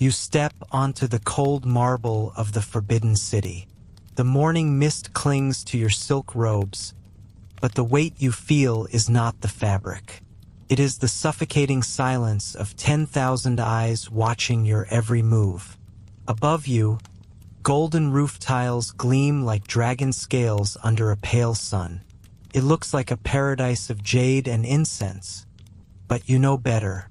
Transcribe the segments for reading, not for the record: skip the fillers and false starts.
You step onto the cold marble of the forbidden city. The morning mist clings to your silk robes, but the weight you feel is not the fabric. It is the suffocating silence of 10,000 eyes watching your every move. Above you, golden roof tiles gleam like dragon scales under a pale sun. It looks like a paradise of jade and incense, but you know better.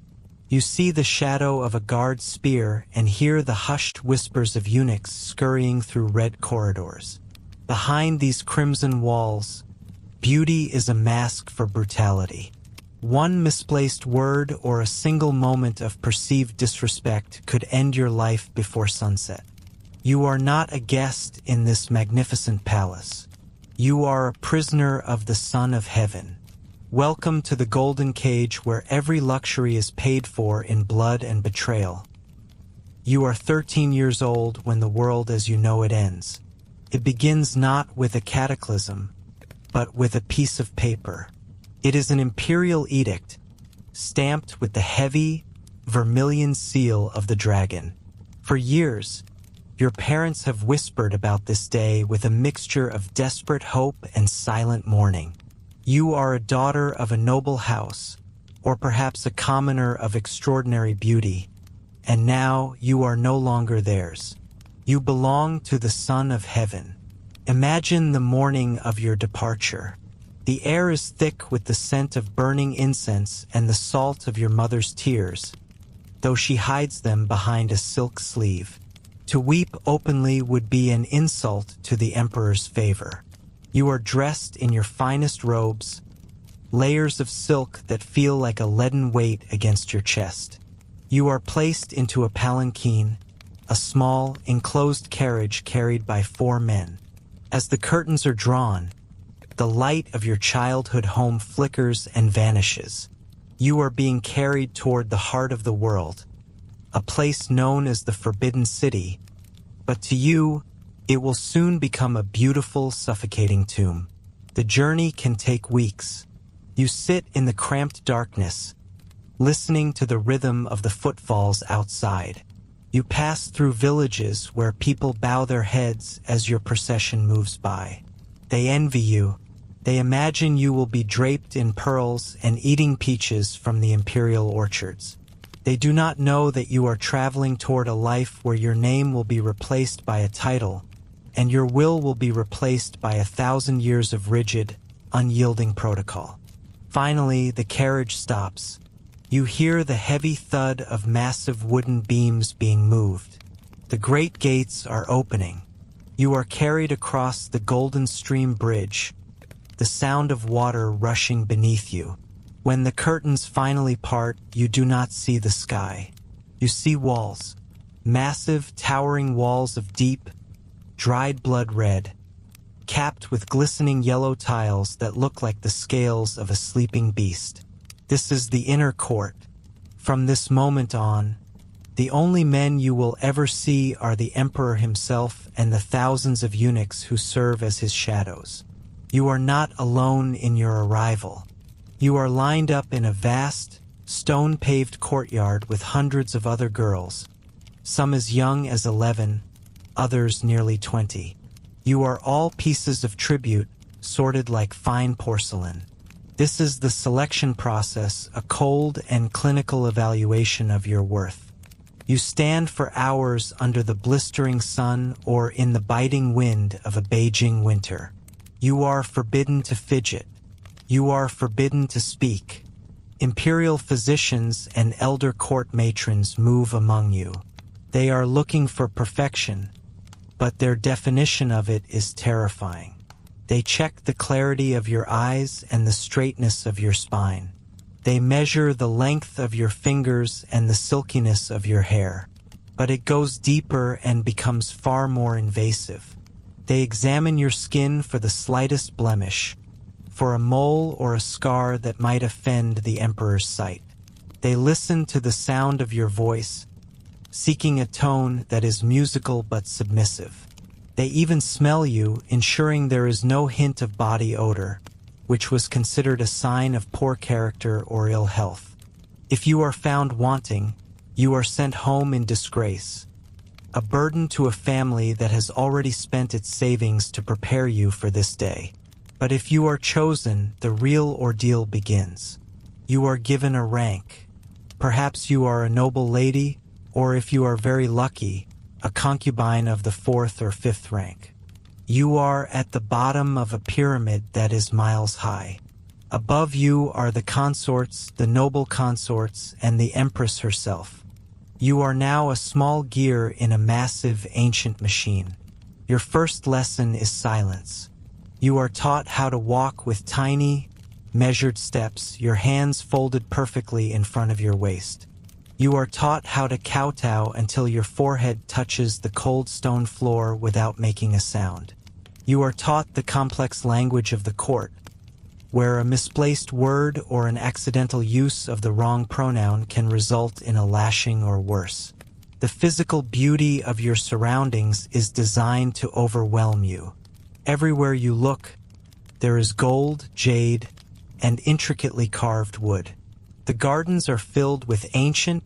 You see the shadow of a guard's spear and hear the hushed whispers of eunuchs scurrying through red corridors. Behind these crimson walls, beauty is a mask for brutality. One misplaced word or a single moment of perceived disrespect could end your life before sunset. You are not a guest in this magnificent palace. You are a prisoner of the Son of Heaven. Welcome to the golden cage where every luxury is paid for in blood and betrayal. You are 13 years old when the world as you know it ends. It begins not with a cataclysm, but with a piece of paper. It is an imperial edict, stamped with the heavy, vermilion seal of the dragon. For years, your parents have whispered about this day with a mixture of desperate hope and silent mourning. You are a daughter of a noble house, or perhaps a commoner of extraordinary beauty, and now you are no longer theirs. You belong to the Son of Heaven. Imagine the morning of your departure. The air is thick with the scent of burning incense and the salt of your mother's tears, though she hides them behind a silk sleeve. To weep openly would be an insult to the emperor's favor. You are dressed in your finest robes, layers of silk that feel like a leaden weight against your chest. You are placed into a palanquin, a small, enclosed carriage carried by 4 men. As the curtains are drawn, the light of your childhood home flickers and vanishes. You are being carried toward the heart of the world, a place known as the Forbidden City, but to you, it will soon become a beautiful, suffocating tomb. The journey can take weeks. You sit in the cramped darkness, listening to the rhythm of the footfalls outside. You pass through villages where people bow their heads as your procession moves by. They envy you. They imagine you will be draped in pearls and eating peaches from the imperial orchards. They do not know that you are traveling toward a life where your name will be replaced by a title, and your will be replaced by 1,000 years of rigid, unyielding protocol. Finally, the carriage stops. You hear the heavy thud of massive wooden beams being moved. The great gates are opening. You are carried across the Golden Stream Bridge, the sound of water rushing beneath you. When the curtains finally part, you do not see the sky. You see walls, massive, towering walls of deep, dried blood red, capped with glistening yellow tiles that look like the scales of a sleeping beast. This is the inner court. From this moment on, the only men you will ever see are the emperor himself and the thousands of eunuchs who serve as his shadows. You are not alone in your arrival. You are lined up in a vast, stone-paved courtyard with hundreds of other girls, some as young as 11, others nearly 20. You are all pieces of tribute, sorted like fine porcelain. This is the selection process, a cold and clinical evaluation of your worth. You stand for hours under the blistering sun or in the biting wind of a Beijing winter. You are forbidden to fidget. You are forbidden to speak. Imperial physicians and elder court matrons move among you. They are looking for perfection, but their definition of it is terrifying. They check the clarity of your eyes and the straightness of your spine. They measure the length of your fingers and the silkiness of your hair. But it goes deeper and becomes far more invasive. They examine your skin for the slightest blemish, for a mole or a scar that might offend the emperor's sight. They listen to the sound of your voice, seeking a tone that is musical but submissive. They even smell you, ensuring there is no hint of body odor, which was considered a sign of poor character or ill health. If you are found wanting, You are sent home in disgrace, a burden to a family that has already spent its savings to prepare you for this day. But if you are chosen, the real ordeal begins. You are given a rank. Perhaps you are a noble lady, or if you are very lucky, a concubine of the 4th or 5th rank. You are at the bottom of a pyramid that is miles high. Above you are the consorts, the noble consorts, and the empress herself. You are now a small gear in a massive ancient machine. Your first lesson is silence. You are taught how to walk with tiny, measured steps, your hands folded perfectly in front of your waist. You are taught how to kowtow until your forehead touches the cold stone floor without making a sound. You are taught the complex language of the court, where a misplaced word or an accidental use of the wrong pronoun can result in a lashing or worse. The physical beauty of your surroundings is designed to overwhelm you. Everywhere you look, there is gold, jade, and intricately carved wood. The gardens are filled with ancient,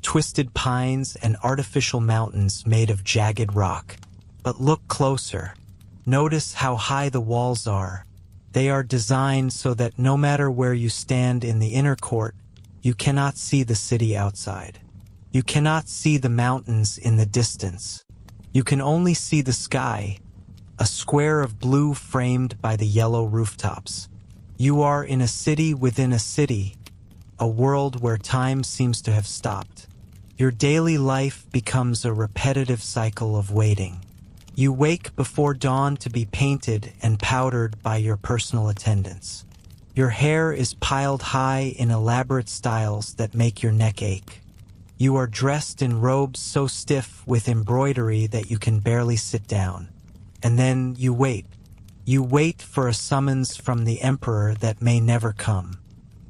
twisted pines and artificial mountains made of jagged rock. But look closer. Notice how high the walls are. They are designed so that no matter where you stand in the inner court, you cannot see the city outside. You cannot see the mountains in the distance. You can only see the sky, a square of blue framed by the yellow rooftops. You are in a city within a city, a world where time seems to have stopped. Your daily life becomes a repetitive cycle of waiting. You wake before dawn to be painted and powdered by your personal attendants. Your hair is piled high in elaborate styles that make your neck ache. You are dressed in robes so stiff with embroidery that you can barely sit down. And then you wait. You wait for a summons from the emperor that may never come.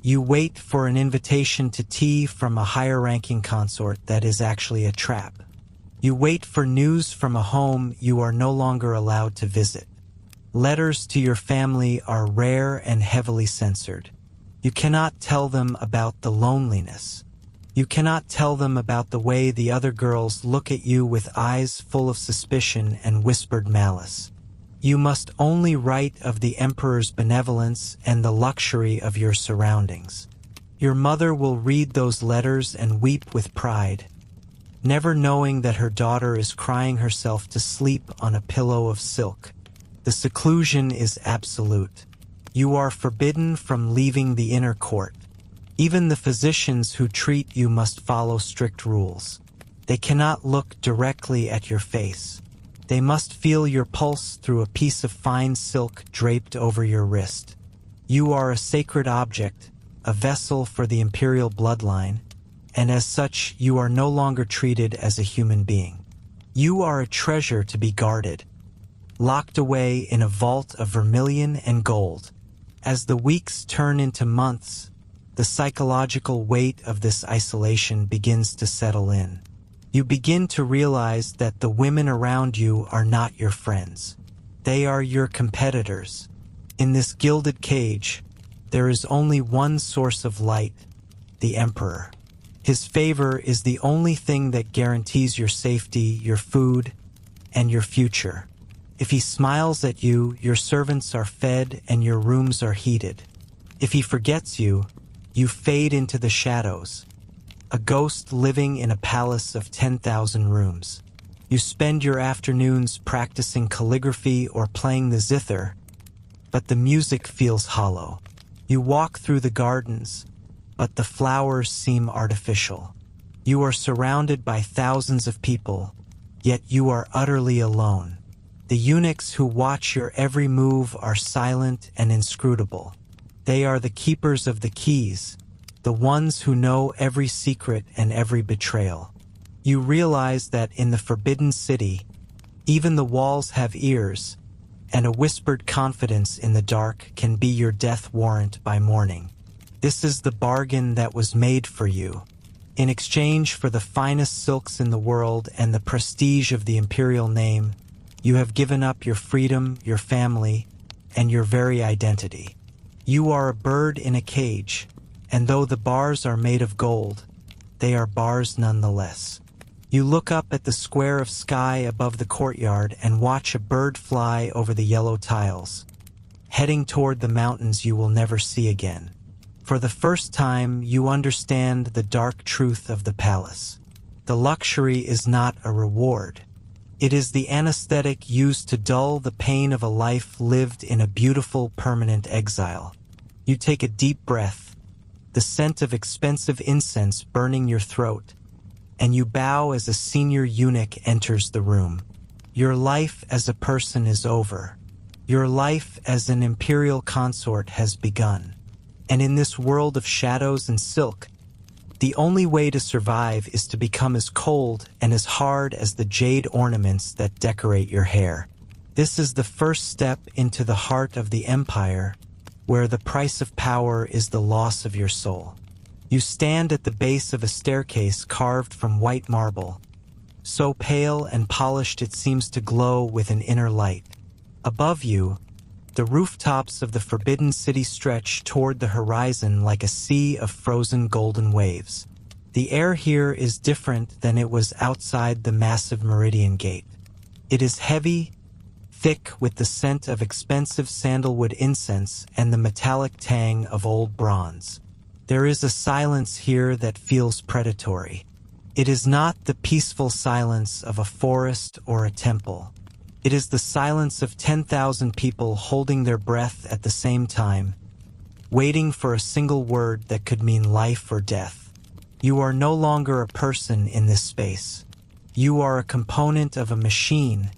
You wait for an invitation to tea from a higher-ranking consort that is actually a trap. You wait for news from a home you are no longer allowed to visit. Letters to your family are rare and heavily censored. You cannot tell them about the loneliness. You cannot tell them about the way the other girls look at you with eyes full of suspicion and whispered malice. You must only write of the emperor's benevolence and the luxury of your surroundings. Your mother will read those letters and weep with pride, never knowing that her daughter is crying herself to sleep on a pillow of silk. The seclusion is absolute. You are forbidden from leaving the inner court. Even the physicians who treat you must follow strict rules. They cannot look directly at your face. They must feel your pulse through a piece of fine silk draped over your wrist. You are a sacred object, a vessel for the Imperial bloodline, and as such you are no longer treated as a human being. You are a treasure to be guarded, locked away in a vault of vermilion and gold. As the weeks turn into months, the psychological weight of this isolation begins to settle in. You begin to realize that the women around you are not your friends. They are your competitors. In this gilded cage, there is only one source of light, the Emperor. His favor is the only thing that guarantees your safety, your food, and your future. If he smiles at you, your servants are fed and your rooms are heated. If he forgets you, you fade into the shadows, a ghost living in a palace of 10,000 rooms. You spend your afternoons practicing calligraphy or playing the zither, but the music feels hollow. You walk through the gardens, but the flowers seem artificial. You are surrounded by thousands of people, yet you are utterly alone. The eunuchs who watch your every move are silent and inscrutable. They are the keepers of the keys, the ones who know every secret and every betrayal. You realize that in the Forbidden City, even the walls have ears, and a whispered confidence in the dark can be your death warrant by morning. This is the bargain that was made for you. In exchange for the finest silks in the world and the prestige of the Imperial name, you have given up your freedom, your family, and your very identity. You are a bird in a cage, and though the bars are made of gold, they are bars nonetheless. You look up at the square of sky above the courtyard and watch a bird fly over the yellow tiles, heading toward the mountains you will never see again. For the first time, you understand the dark truth of the palace. The luxury is not a reward. It is the anesthetic used to dull the pain of a life lived in a beautiful, permanent exile. You take a deep breath, the scent of expensive incense burning your throat, and you bow as a senior eunuch enters the room. Your life as a person is over. Your life as an imperial consort has begun. And in this world of shadows and silk, the only way to survive is to become as cold and as hard as the jade ornaments that decorate your hair. This is the first step into the heart of the empire, where the price of power is the loss of your soul. You stand at the base of a staircase carved from white marble, so pale and polished it seems to glow with an inner light. Above you, the rooftops of the Forbidden City stretch toward the horizon like a sea of frozen golden waves. The air here is different than it was outside the massive Meridian Gate. It is heavy, thick with the scent of expensive sandalwood incense and the metallic tang of old bronze. There is a silence here that feels predatory. It is not the peaceful silence of a forest or a temple. It is the silence of 10,000 people holding their breath at the same time, waiting for a single word that could mean life or death. You are no longer a person in this space. You are a component of a machine,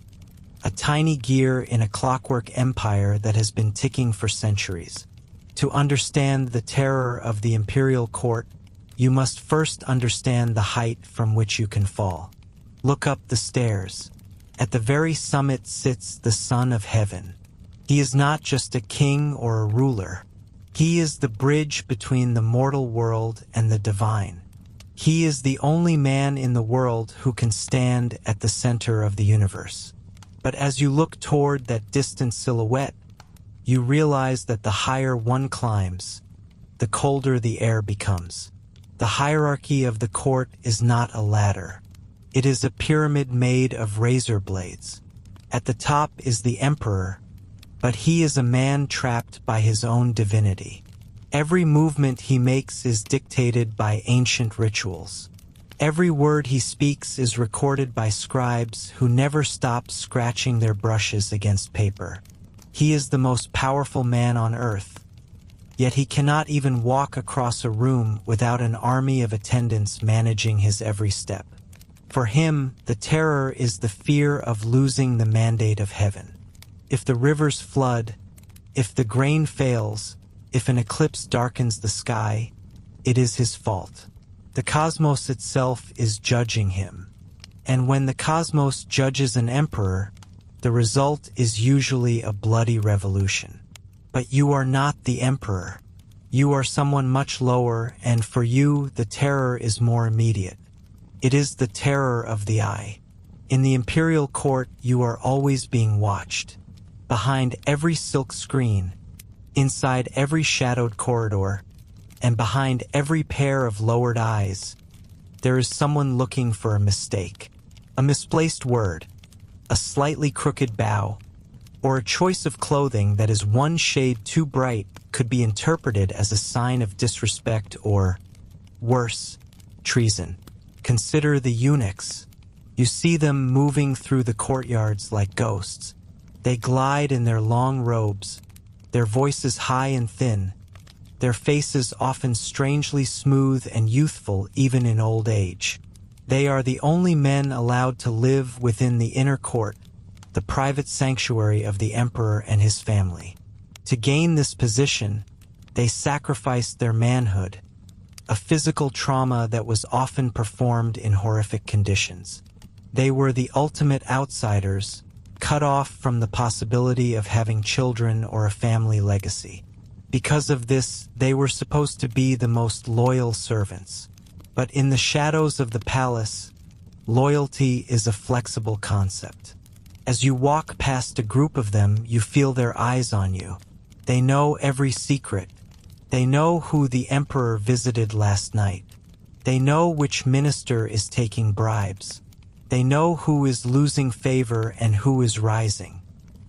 a tiny gear in a clockwork empire that has been ticking for centuries. To understand the terror of the imperial court, you must first understand the height from which you can fall. Look up the stairs. At the very summit sits the Son of Heaven. He is not just a king or a ruler. He is the bridge between the mortal world and the divine. He is the only man in the world who can stand at the center of the universe. But as you look toward that distant silhouette, you realize that the higher one climbs, the colder the air becomes. The hierarchy of the court is not a ladder. It is a pyramid made of razor blades. At the top is the emperor, but he is a man trapped by his own divinity. Every movement he makes is dictated by ancient rituals. Every word he speaks is recorded by scribes who never stop scratching their brushes against paper. He is the most powerful man on earth, yet he cannot even walk across a room without an army of attendants managing his every step. For him, the terror is the fear of losing the mandate of heaven. If the rivers flood, if the grain fails, if an eclipse darkens the sky, it is his fault. The cosmos itself is judging him. And when the cosmos judges an emperor, the result is usually a bloody revolution. But you are not the emperor. You are someone much lower, and for you, the terror is more immediate. It is the terror of the eye. In the imperial court, you are always being watched. Behind every silk screen, inside every shadowed corridor, and behind every pair of lowered eyes, there is someone looking for a mistake, a misplaced word, a slightly crooked bow, or a choice of clothing that is one shade too bright could be interpreted as a sign of disrespect or, worse, treason. Consider the eunuchs. You see them moving through the courtyards like ghosts. They glide in their long robes, their voices high and thin, their faces often strangely smooth and youthful even in old age. They are the only men allowed to live within the inner court, the private sanctuary of the emperor and his family. To gain this position, they sacrificed their manhood, a physical trauma that was often performed in horrific conditions. They were the ultimate outsiders, cut off from the possibility of having children or a family legacy. Because of this, they were supposed to be the most loyal servants. But in the shadows of the palace, loyalty is a flexible concept. As you walk past a group of them, you feel their eyes on you. They know every secret. They know who the emperor visited last night. They know which minister is taking bribes. They know who is losing favor and who is rising.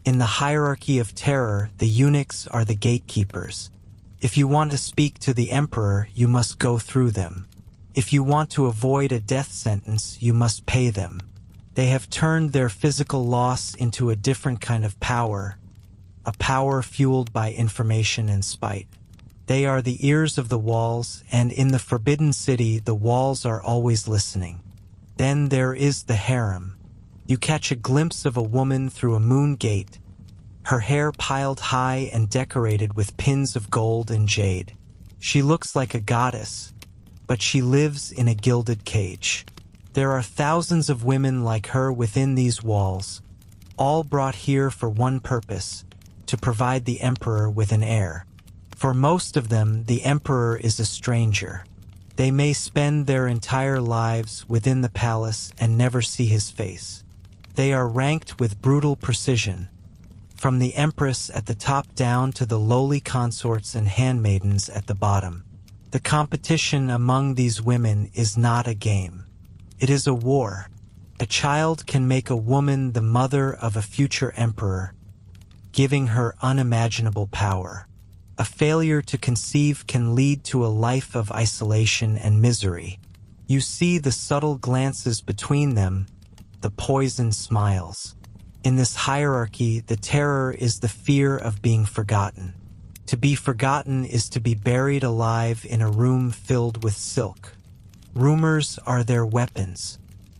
In the hierarchy of terror, the eunuchs are the gatekeepers. If you want to speak to the emperor, you must go through them. If you want to avoid a death sentence, you must pay them. They have turned their physical loss into a different kind of power, a power fueled by information and spite. They are the ears of the walls, and in the Forbidden City, the walls are always listening. Then there is the harem. You catch a glimpse of a woman through a moon gate, her hair piled high and decorated with pins of gold and jade. She looks like a goddess, but she lives in a gilded cage. There are thousands of women like her within these walls, all brought here for one purpose, to provide the emperor with an heir. For most of them, the emperor is a stranger. They may spend their entire lives within the palace and never see his face. They are ranked with brutal precision, from the empress at the top down to the lowly consorts and handmaidens at the bottom. The competition among these women is not a game. It is a war. A child can make a woman the mother of a future emperor, giving her unimaginable power. A failure to conceive can lead to a life of isolation and misery. You see the subtle glances between them, the poisoned smiles. In this hierarchy, the terror is the fear of being forgotten. To be forgotten is to be buried alive in a room filled with silk. Rumors are their weapons.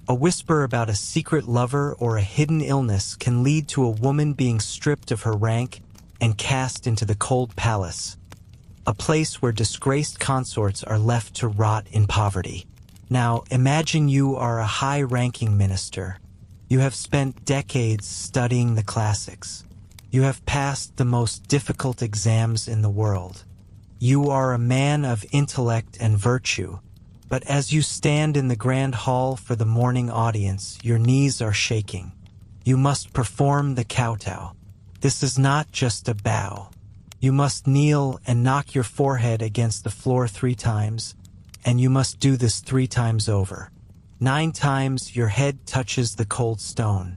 A whisper about a secret lover or a hidden illness can lead to a woman being stripped of her rank and cast into the cold palace, a place where disgraced consorts are left to rot in poverty. Now, imagine you are a high-ranking minister. You have spent decades studying the classics. You have passed the most difficult exams in the world. You are a man of intellect and virtue, but as you stand in the grand hall for the morning audience, your knees are shaking. You must perform the kowtow. This is not just a bow. You must kneel and knock your forehead against the floor 3 times, and you must do this 3 times over. 9 times your head touches the cold stone.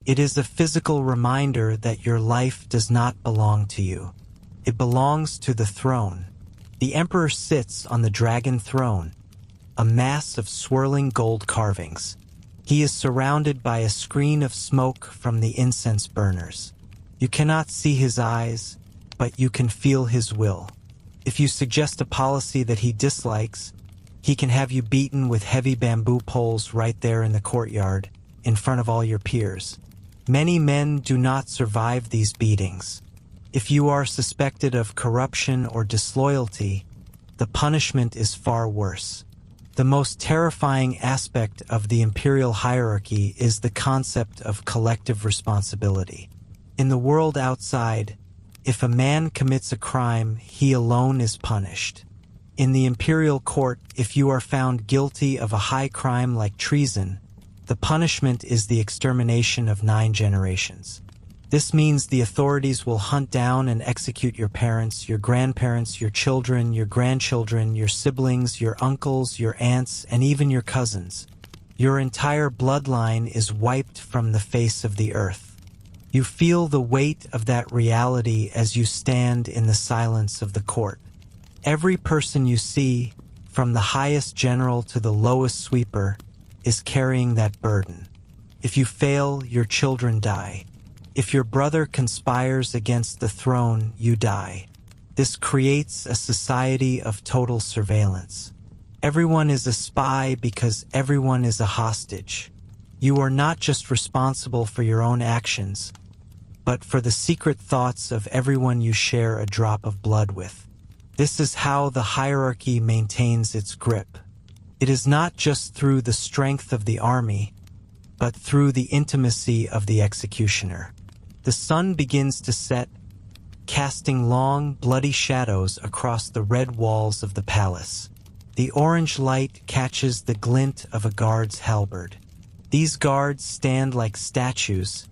It is a physical reminder that your life does not belong to you. It belongs to the throne. The emperor sits on the dragon throne, a mass of swirling gold carvings. He is surrounded by a screen of smoke from the incense burners. You cannot see his eyes, but you can feel his will. If you suggest a policy that he dislikes, he can have you beaten with heavy bamboo poles right there in the courtyard, in front of all your peers. Many men do not survive these beatings. If you are suspected of corruption or disloyalty, the punishment is far worse. The most terrifying aspect of the imperial hierarchy is the concept of collective responsibility. In the world outside, if a man commits a crime, he alone is punished. In the imperial court, if you are found guilty of a high crime like treason, the punishment is the extermination of 9 generations. This means the authorities will hunt down and execute your parents, your grandparents, your children, your grandchildren, your siblings, your uncles, your aunts, and even your cousins. Your entire bloodline is wiped from the face of the earth. You feel the weight of that reality as you stand in the silence of the court. Every person you see, from the highest general to the lowest sweeper, is carrying that burden. If you fail, your children die. If your brother conspires against the throne, you die. This creates a society of total surveillance. Everyone is a spy because everyone is a hostage. You are not just responsible for your own actions, but for the secret thoughts of everyone you share a drop of blood with. This is how the hierarchy maintains its grip. It is not just through the strength of the army, but through the intimacy of the executioner. The sun begins to set, casting long, bloody shadows across the red walls of the palace. The orange light catches the glint of a guard's halberd. These guards stand like statues,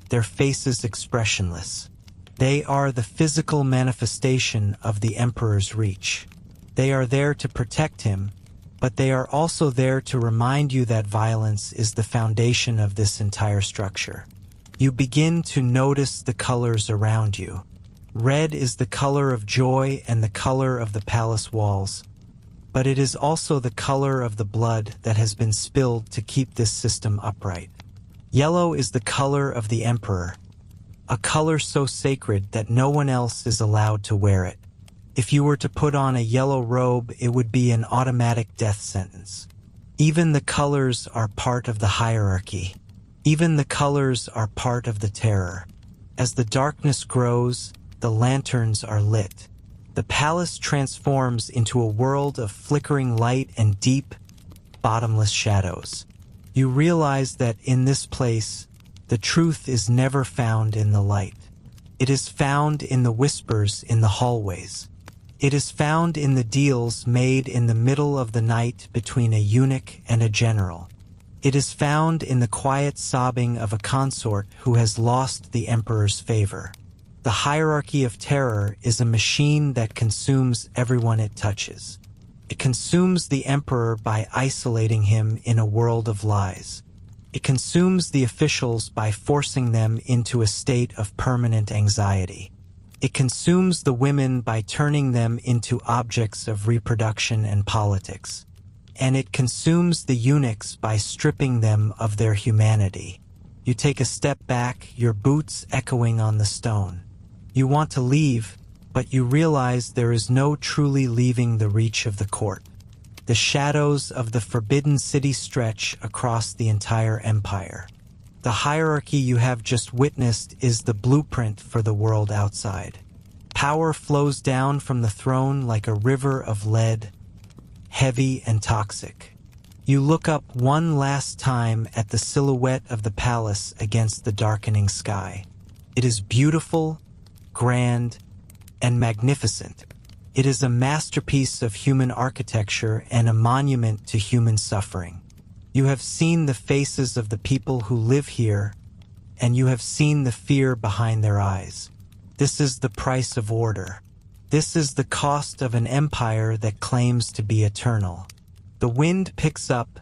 their faces expressionless. They are the physical manifestation of the emperor's reach. They are there to protect him, but they are also there to remind you that violence is the foundation of this entire structure. You begin to notice the colors around you. Red is the color of joy and the color of the palace walls, but it is also the color of the blood that has been spilled to keep this system upright. Yellow is the color of the emperor, a color so sacred that no one else is allowed to wear it. If you were to put on a yellow robe, it would be an automatic death sentence. Even the colors are part of the hierarchy. Even the colors are part of the terror. As the darkness grows, the lanterns are lit. The palace transforms into a world of flickering light and deep, bottomless shadows. You realize that in this place, the truth is never found in the light. It is found in the whispers in the hallways. It is found in the deals made in the middle of the night between a eunuch and a general. It is found in the quiet sobbing of a consort who has lost the emperor's favor. The hierarchy of terror is a machine that consumes everyone it touches. It consumes the emperor by isolating him in a world of lies. It consumes the officials by forcing them into a state of permanent anxiety. It consumes the women by turning them into objects of reproduction and politics. And it consumes the eunuchs by stripping them of their humanity. You take a step back, your boots echoing on the stone. You want to leave, but you realize there is no truly leaving the reach of the court. The shadows of the Forbidden City stretch across the entire empire. The hierarchy you have just witnessed is the blueprint for the world outside. Power flows down from the throne like a river of lead, heavy and toxic. You look up one last time at the silhouette of the palace against the darkening sky. It is beautiful, grand, and magnificent. It is a masterpiece of human architecture and a monument to human suffering. You have seen the faces of the people who live here, and you have seen the fear behind their eyes. This is the price of order. This is the cost of an empire that claims to be eternal. The wind picks up,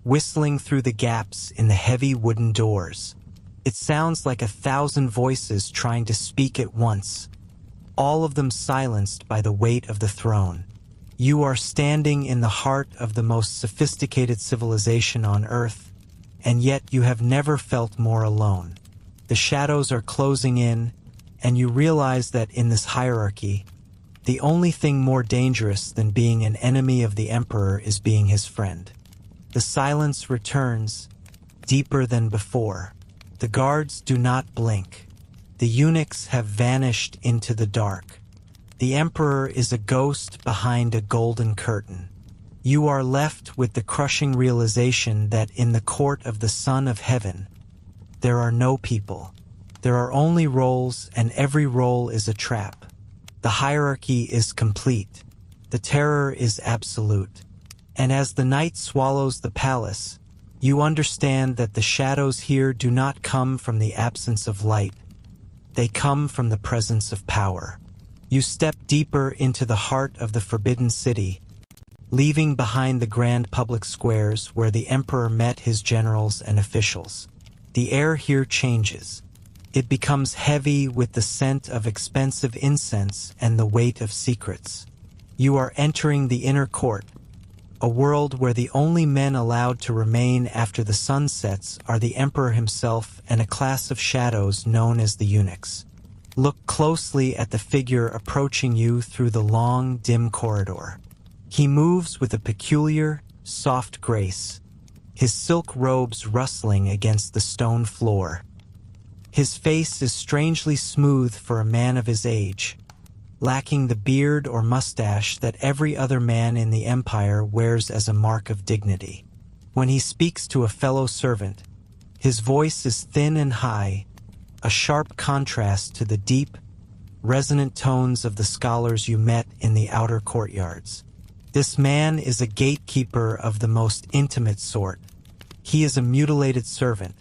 whistling through the gaps in the heavy wooden doors. It sounds like 1,000 voices trying to speak at once, all of them silenced by the weight of the throne. You are standing in the heart of the most sophisticated civilization on Earth, and yet you have never felt more alone. The shadows are closing in, and you realize that in this hierarchy, the only thing more dangerous than being an enemy of the emperor is being his friend. The silence returns, deeper than before. The guards do not blink. The eunuchs have vanished into the dark. The emperor is a ghost behind a golden curtain. You are left with the crushing realization that in the court of the Son of Heaven, there are no people. There are only roles, and every role is a trap. The hierarchy is complete. The terror is absolute. And as the night swallows the palace, you understand that the shadows here do not come from the absence of light. They come from the presence of power. You step deeper into the heart of the Forbidden City, leaving behind the grand public squares where the emperor met his generals and officials. The air here changes. It becomes heavy with the scent of expensive incense and the weight of secrets. You are entering the inner court, a world where the only men allowed to remain after the sun sets are the emperor himself and a class of shadows known as the eunuchs. Look closely at the figure approaching you through the long, dim corridor. He moves with a peculiar, soft grace, his silk robes rustling against the stone floor. His face is strangely smooth for a man of his age, lacking the beard or mustache that every other man in the empire wears as a mark of dignity. When he speaks to a fellow servant, his voice is thin and high, a sharp contrast to the deep, resonant tones of the scholars you met in the outer courtyards. This man is a gatekeeper of the most intimate sort. He is a mutilated servant,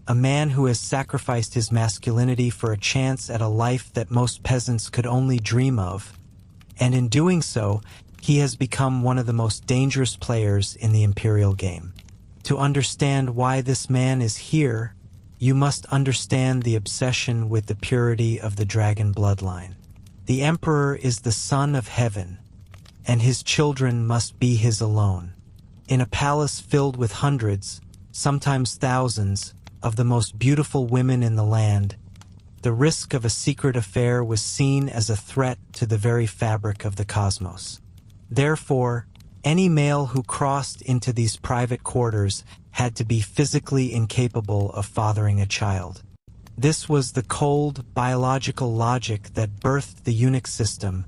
a man who has sacrificed his masculinity for a chance at a life that most peasants could only dream of, and in doing so, He has become one of the most dangerous players in the Imperial game. To understand why this man is here, you must understand the obsession with the purity of the dragon bloodline. The Emperor is the son of heaven, and his children must be his alone. In a palace filled with hundreds, sometimes thousands, of the most beautiful women in the land, the risk of a secret affair was seen as a threat to the very fabric of the cosmos. Therefore, any male who crossed into these private quarters had to be physically incapable of fathering a child. This was the cold, biological logic that birthed the eunuch system,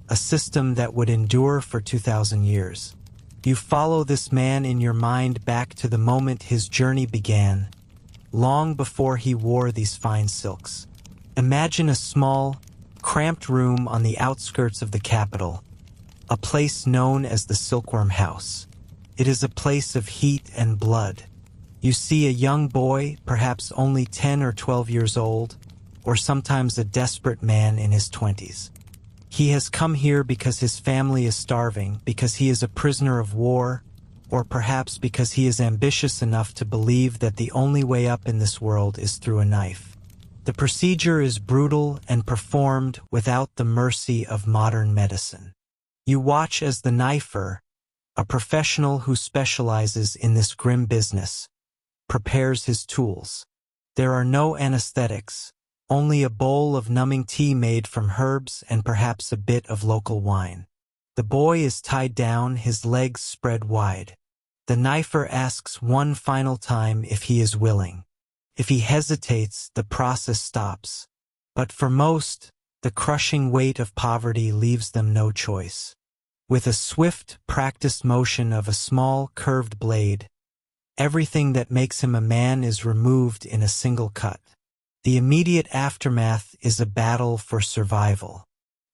a system that would endure for 2,000 years. You follow this man in your mind back to the moment his journey began, long before he wore these fine silks. Imagine a small, cramped room on the outskirts of the capital, a place known as the Silkworm House. It is a place of heat and blood. You see a young boy, perhaps only 10 or 12 years old, or sometimes a desperate man in his 20s. He has come here because his family is starving, because he is a prisoner of war, or perhaps because he is ambitious enough to believe that the only way up in this world is through a knife. The procedure is brutal and performed without the mercy of modern medicine. You watch as the knifer, a professional who specializes in this grim business, prepares his tools. There are no anesthetics, only a bowl of numbing tea made from herbs and perhaps a bit of local wine. The boy is tied down, his legs spread wide. The knifer asks one final time if he is willing. If he hesitates, the process stops. But for most, the crushing weight of poverty leaves them no choice. With a swift, practiced motion of a small, curved blade, everything that makes him a man is removed in a single cut. The immediate aftermath is a battle for survival.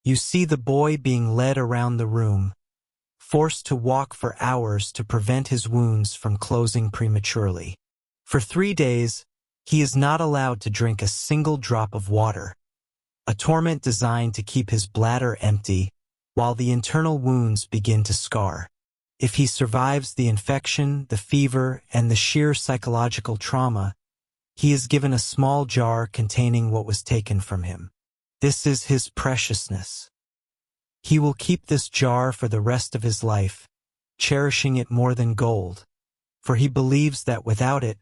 You see the boy being led around the room, forced to walk for hours to prevent his wounds from closing prematurely. For 3 days, he is not allowed to drink a single drop of water, a torment designed to keep his bladder empty while the internal wounds begin to scar. If he survives the infection, the fever, and the sheer psychological trauma, he is given a small jar containing what was taken from him. This is his preciousness. He will keep this jar for the rest of his life, cherishing it more than gold, for he believes that without it,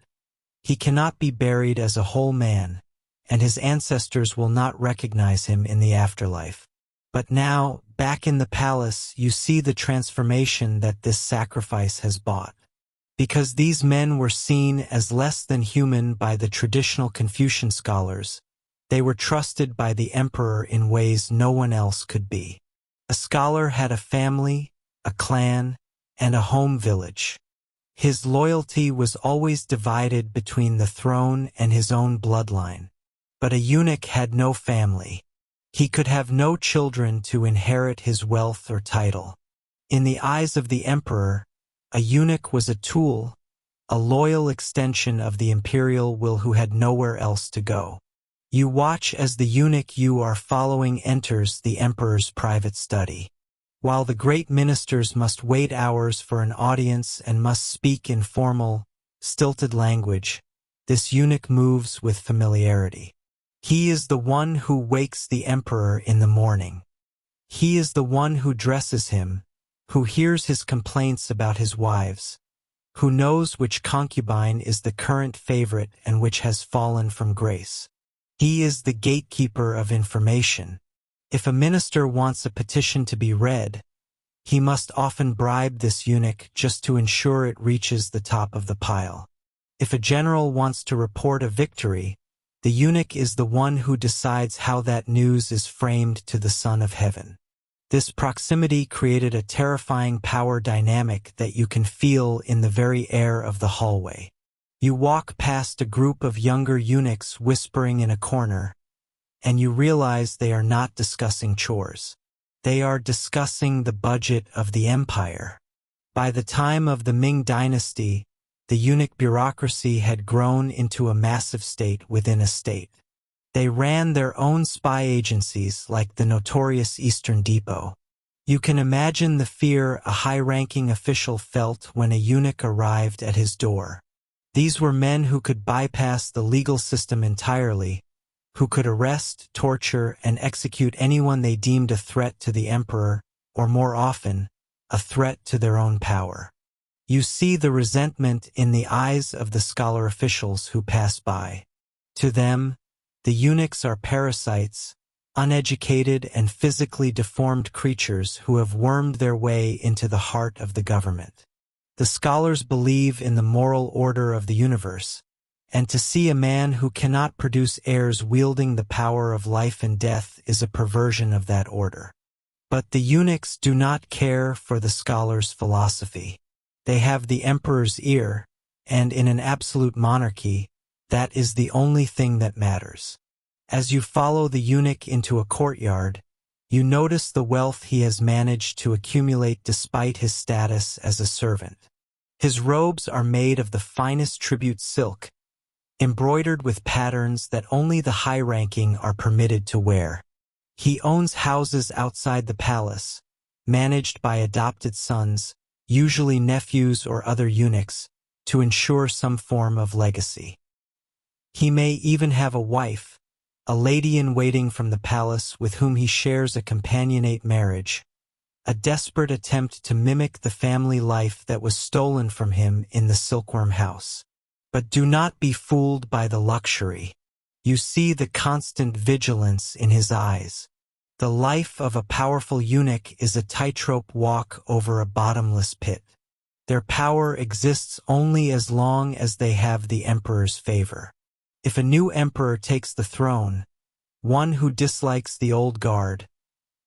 he cannot be buried as a whole man, and his ancestors will not recognize him in the afterlife. But now, back in the palace, you see the transformation that this sacrifice has brought. Because these men were seen as less than human by the traditional Confucian scholars, they were trusted by the emperor in ways no one else could be. A scholar had a family, a clan, and a home village. His loyalty was always divided between the throne and his own bloodline. But a eunuch had no family. He could have no children to inherit his wealth or title. In the eyes of the emperor, a eunuch was a tool, a loyal extension of the imperial will who had nowhere else to go. You watch as the eunuch you are following enters the emperor's private study. While the great ministers must wait hours for an audience and must speak in formal, stilted language, this eunuch moves with familiarity. He is the one who wakes the emperor in the morning. He is the one who dresses him, who hears his complaints about his wives, who knows which concubine is the current favorite and which has fallen from grace. He is the gatekeeper of information. If a minister wants a petition to be read, he must often bribe this eunuch just to ensure it reaches the top of the pile. If a general wants to report a victory, the eunuch is the one who decides how that news is framed to the Son of Heaven. This proximity created a terrifying power dynamic that you can feel in the very air of the hallway. You walk past a group of younger eunuchs whispering in a corner, and you realize they are not discussing chores. They are discussing the budget of the empire. By the time of the Ming dynasty, the eunuch bureaucracy had grown into a massive state within a state. They ran their own spy agencies like the notorious Eastern Depot. You can imagine the fear a high-ranking official felt when a eunuch arrived at his door. These were men who could bypass the legal system entirely, who could arrest, torture, and execute anyone they deemed a threat to the emperor, or more often, a threat to their own power. You see the resentment in the eyes of the scholar officials who pass by. To them, the eunuchs are parasites, uneducated and physically deformed creatures who have wormed their way into the heart of the government. The scholars believe in the moral order of the universe, and to see a man who cannot produce heirs wielding the power of life and death is a perversion of that order. But the eunuchs do not care for the scholars' philosophy. They have the emperor's ear, and in an absolute monarchy, that is the only thing that matters. As you follow the eunuch into a courtyard, you notice the wealth he has managed to accumulate despite his status as a servant. His robes are made of the finest tribute silk, embroidered with patterns that only the high-ranking are permitted to wear. He owns houses outside the palace, managed by adopted sons, usually nephews or other eunuchs, to ensure some form of legacy. He may even have a wife, a lady-in-waiting from the palace with whom he shares a companionate marriage, a desperate attempt to mimic the family life that was stolen from him in the silkworm house. But do not be fooled by the luxury. You see the constant vigilance in his eyes. The life of a powerful eunuch is a tightrope walk over a bottomless pit. Their power exists only as long as they have the emperor's favor. If a new emperor takes the throne, one who dislikes the old guard,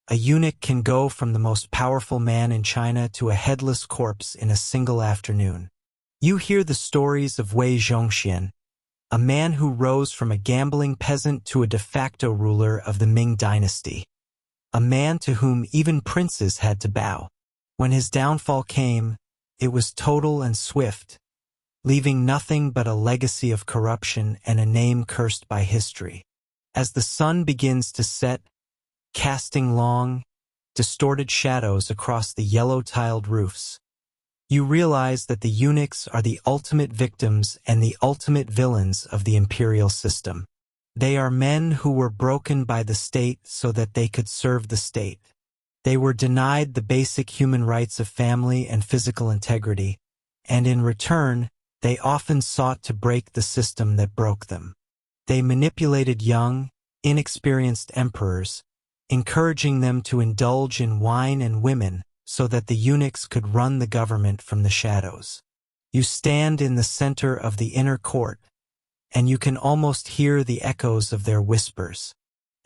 a eunuch can go from the most powerful man in China to a headless corpse in a single afternoon. You hear the stories of Wei Zhongxian, a man who rose from a gambling peasant to a de facto ruler of the Ming dynasty, a man to whom even princes had to bow. When his downfall came, it was total and swift, leaving nothing but a legacy of corruption and a name cursed by history. As the sun begins to set, casting long, distorted shadows across the yellow-tiled roofs, you realize that the eunuchs are the ultimate victims and the ultimate villains of the imperial system. They are men who were broken by the state so that they could serve the state. They were denied the basic human rights of family and physical integrity, and in return, they often sought to break the system that broke them. They manipulated young, inexperienced emperors, encouraging them to indulge in wine and women so that the eunuchs could run the government from the shadows. You stand in the center of the inner court, and you can almost hear the echoes of their whispers.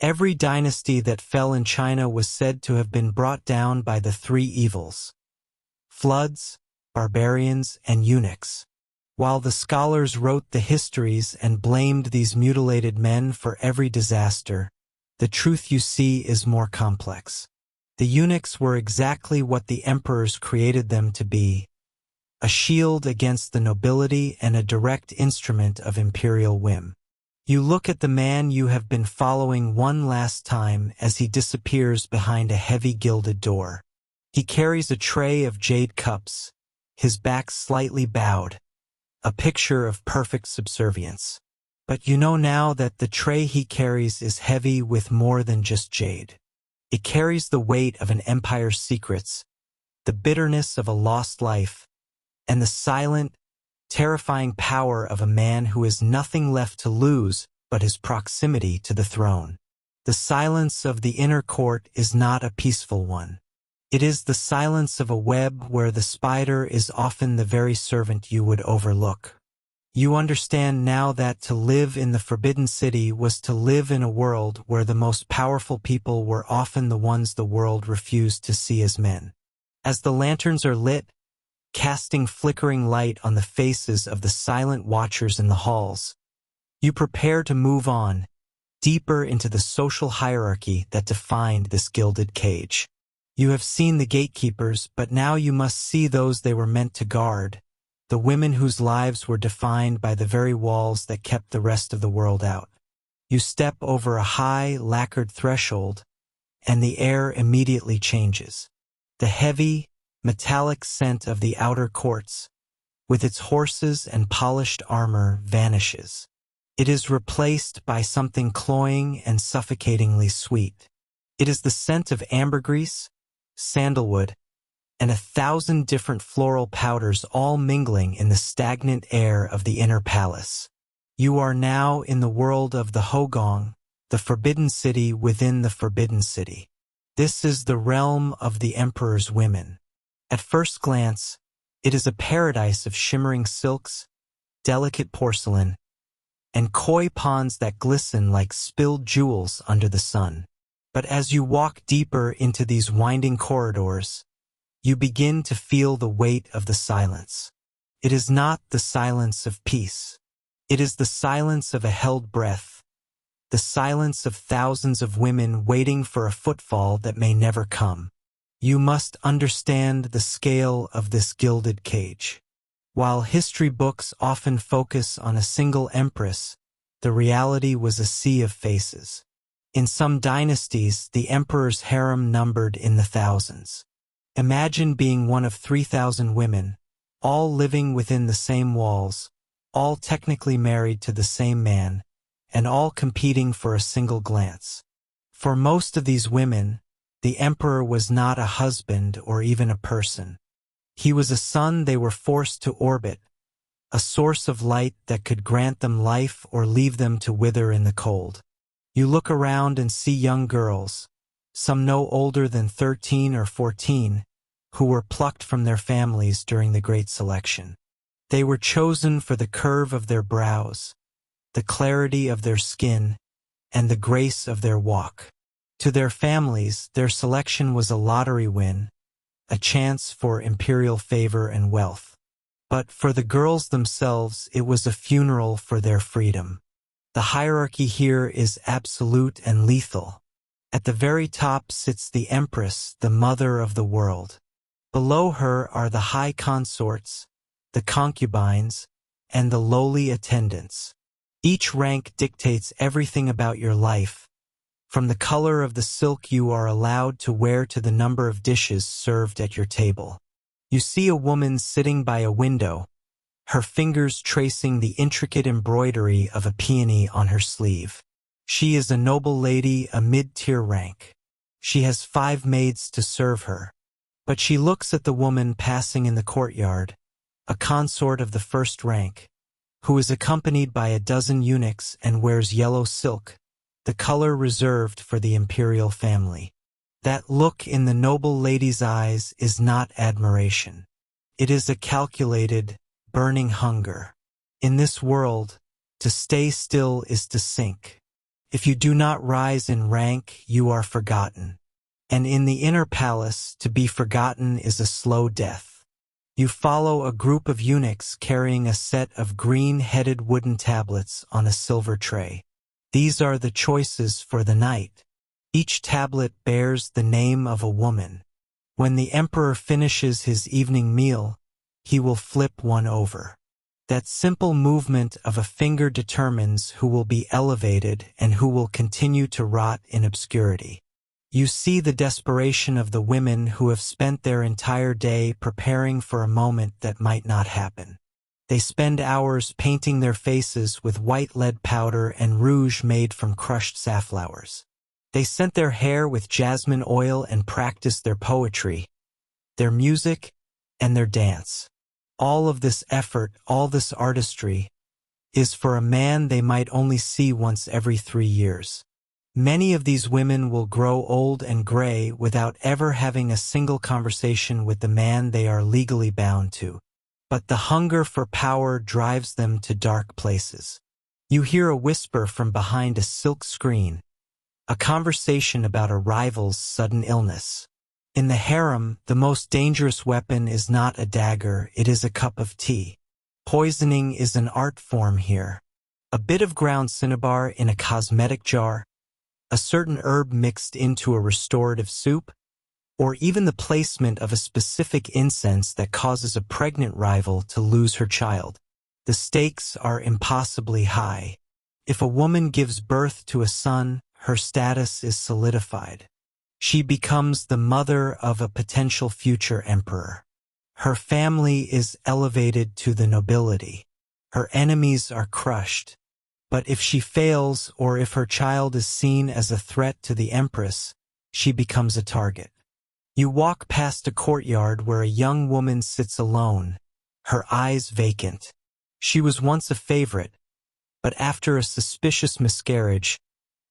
Every dynasty that fell in China was said to have been brought down by the three evils: floods, barbarians, and eunuchs. While the scholars wrote the histories and blamed these mutilated men for every disaster, the truth you see is more complex. The eunuchs were exactly what the emperors created them to be: a shield against the nobility and a direct instrument of imperial whim. You look at the man you have been following one last time as he disappears behind a heavy gilded door. He carries a tray of jade cups, his back slightly bowed, a picture of perfect subservience. But you know now that the tray he carries is heavy with more than just jade. It carries the weight of an empire's secrets, the bitterness of a lost life, and the silent, terrifying power of a man who has nothing left to lose but his proximity to the throne. The silence of the inner court is not a peaceful one. It is the silence of a web where the spider is often the very servant you would overlook. You understand now that to live in the Forbidden City was to live in a world where the most powerful people were often the ones the world refused to see as men. As the lanterns are lit, casting flickering light on the faces of the silent watchers in the halls, you prepare to move on, deeper into the social hierarchy that defined this gilded cage. You have seen the gatekeepers, but now you must see those they were meant to guard, the women whose lives were defined by the very walls that kept the rest of the world out. You step over a high, lacquered threshold, and the air immediately changes. The heavy, metallic scent of the outer courts, with its horses and polished armor, vanishes. It is replaced by something cloying and suffocatingly sweet. It is the scent of ambergris, sandalwood, and 1,000 different floral powders all mingling in the stagnant air of the inner palace. You are now in the world of the Hogong, the forbidden city within the forbidden city. This is the realm of the emperor's women. At first glance, it is a paradise of shimmering silks, delicate porcelain, and koi ponds that glisten like spilled jewels under the sun. But as you walk deeper into these winding corridors, you begin to feel the weight of the silence. It is not the silence of peace. It is the silence of a held breath, the silence of thousands of women waiting for a footfall that may never come. You must understand the scale of this gilded cage. While history books often focus on a single empress, the reality was a sea of faces. In some dynasties, the emperor's harem numbered in the thousands. Imagine being one of 3,000 women, all living within the same walls, all technically married to the same man, and all competing for a single glance. For most of these women, the emperor was not a husband or even a person. He was a sun they were forced to orbit, a source of light that could grant them life or leave them to wither in the cold. You look around and see young girls, some no older than 13 or 14, who were plucked from their families during the Great Selection. They were chosen for the curve of their brows, the clarity of their skin, and the grace of their walk. To their families, their selection was a lottery win, a chance for imperial favor and wealth. But for the girls themselves, it was a funeral for their freedom. The hierarchy here is absolute and lethal. At the very top sits the empress, the mother of the world. Below her are the high consorts, the concubines, and the lowly attendants. Each rank dictates everything about your life, from the color of the silk you are allowed to wear to the number of dishes served at your table. You see a woman sitting by a window, her fingers tracing the intricate embroidery of a peony on her sleeve. She is a noble lady, a mid-tier rank. She has 5 maids to serve her. But she looks at the woman passing in the courtyard, a consort of the first rank, who is accompanied by a dozen eunuchs and wears yellow silk, the color reserved for the imperial family. That look in the noble lady's eyes is not admiration. It is a calculated, burning hunger. In this world, to stay still is to sink. If you do not rise in rank, you are forgotten. And in the inner palace, to be forgotten is a slow death. You follow a group of eunuchs carrying a set of green-headed wooden tablets on a silver tray. These are the choices for the night. Each tablet bears the name of a woman. When the emperor finishes his evening meal, he will flip one over. That simple movement of a finger determines who will be elevated and who will continue to rot in obscurity. You see the desperation of the women who have spent their entire day preparing for a moment that might not happen. They spend hours painting their faces with white lead powder and rouge made from crushed safflowers. They scent their hair with jasmine oil and practice their poetry, their music, and their dance. All of this effort, all this artistry, is for a man they might only see once every 3 years. Many of these women will grow old and gray without ever having a single conversation with the man they are legally bound to. But the hunger for power drives them to dark places. You hear a whisper from behind a silk screen, a conversation about a rival's sudden illness. In the harem, the most dangerous weapon is not a dagger, it is a cup of tea. Poisoning is an art form here. A bit of ground cinnabar in a cosmetic jar, a certain herb mixed into a restorative soup, or even the placement of a specific incense that causes a pregnant rival to lose her child. The stakes are impossibly high. If a woman gives birth to a son, her status is solidified. She becomes the mother of a potential future emperor. Her family is elevated to the nobility. Her enemies are crushed. But if she fails, or if her child is seen as a threat to the empress, she becomes a target. You walk past a courtyard where a young woman sits alone, her eyes vacant. She was once a favorite, but after a suspicious miscarriage,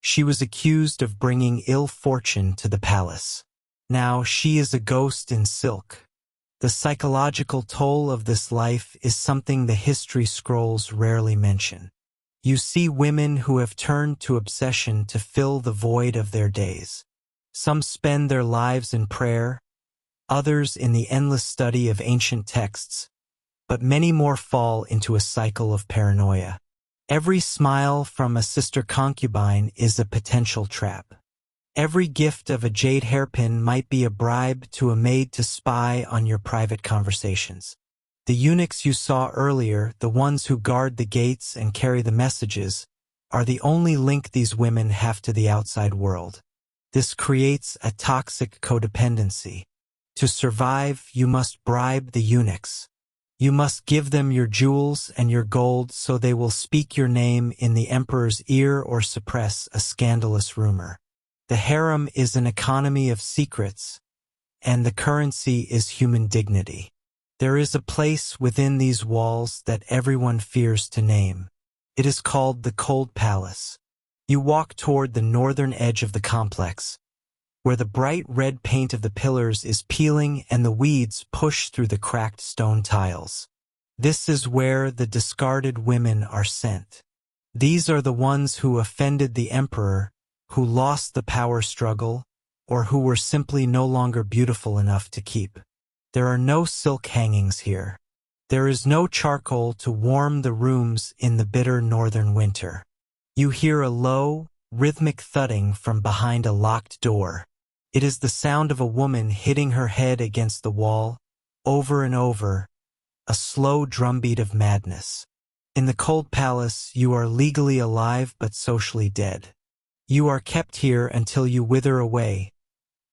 she was accused of bringing ill fortune to the palace. Now she is a ghost in silk. The psychological toll of this life is something the history scrolls rarely mention. You see women who have turned to obsession to fill the void of their days. Some spend their lives in prayer, others in the endless study of ancient texts, but many more fall into a cycle of paranoia. Every smile from a sister concubine is a potential trap. Every gift of a jade hairpin might be a bribe to a maid to spy on your private conversations. The eunuchs you saw earlier, the ones who guard the gates and carry the messages, are the only link these women have to the outside world. This creates a toxic codependency. To survive, you must bribe the eunuchs. You must give them your jewels and your gold so they will speak your name in the emperor's ear or suppress a scandalous rumor. The harem is an economy of secrets, and the currency is human dignity. There is a place within these walls that everyone fears to name. It is called the Cold Palace. You walk toward the northern edge of the complex, where the bright red paint of the pillars is peeling and the weeds push through the cracked stone tiles. This is where the discarded women are sent. These are the ones who offended the emperor, who lost the power struggle, or who were simply no longer beautiful enough to keep. There are no silk hangings here. There is no charcoal to warm the rooms in the bitter northern winter. You hear a low, rhythmic thudding from behind a locked door. It is the sound of a woman hitting her head against the wall, over and over, a slow drumbeat of madness. In the Cold Palace, you are legally alive but socially dead. You are kept here until you wither away,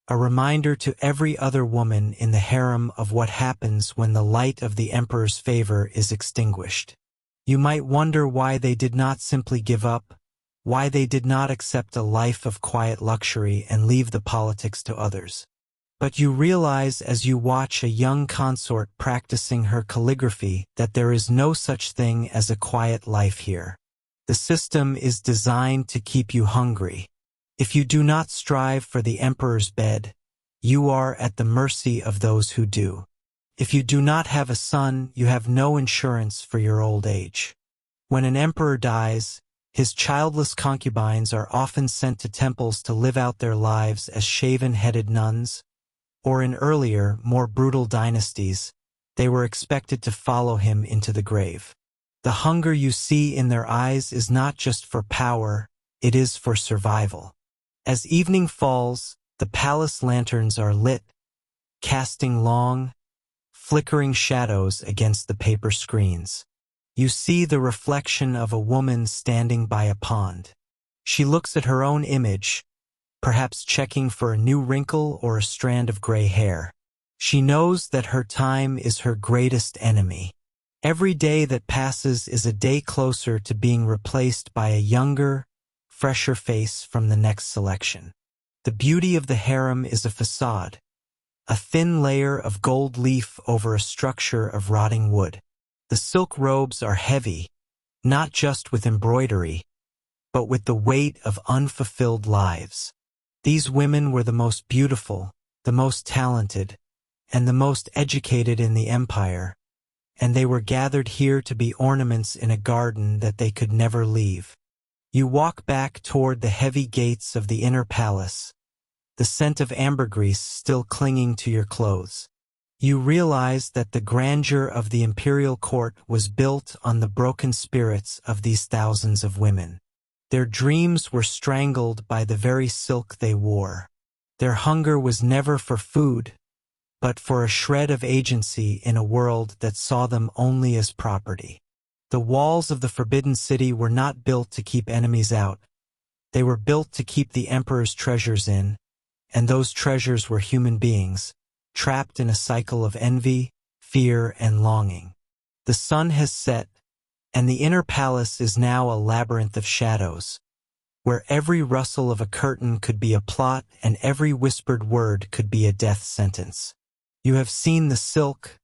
a reminder to every other woman in the harem of what happens when the light of the emperor's favor is extinguished. You might wonder why they did not simply give up, why they did not accept a life of quiet luxury and leave the politics to others. But you realize as you watch a young consort practicing her calligraphy that there is no such thing as a quiet life here. The system is designed to keep you hungry. If you do not strive for the emperor's bed, you are at the mercy of those who do. If you do not have a son, you have no insurance for your old age. When an emperor dies, his childless concubines are often sent to temples to live out their lives as shaven-headed nuns, or in earlier, more brutal dynasties, they were expected to follow him into the grave. The hunger you see in their eyes is not just for power, it is for survival. As evening falls, the palace lanterns are lit, casting long, flickering shadows against the paper screens. You see the reflection of a woman standing by a pond. She looks at her own image, perhaps checking for a new wrinkle or a strand of gray hair. She knows that her time is her greatest enemy. Every day that passes is a day closer to being replaced by a younger, fresher face from the next selection. The beauty of the harem is a facade, a thin layer of gold leaf over a structure of rotting wood. The silk robes are heavy, not just with embroidery, but with the weight of unfulfilled lives. These women were the most beautiful, the most talented, and the most educated in the empire, and they were gathered here to be ornaments in a garden that they could never leave. You walk back toward the heavy gates of the inner palace, the scent of ambergris still clinging to your clothes. You realize that the grandeur of the imperial court was built on the broken spirits of these thousands of women. Their dreams were strangled by the very silk they wore. Their hunger was never for food, but for a shred of agency in a world that saw them only as property. The walls of the Forbidden City were not built to keep enemies out. They were built to keep the emperor's treasures in, and those treasures were human beings, trapped in a cycle of envy, fear, and longing. The sun has set, and the inner palace is now a labyrinth of shadows, where every rustle of a curtain could be a plot and every whispered word could be a death sentence. You have seen the silk,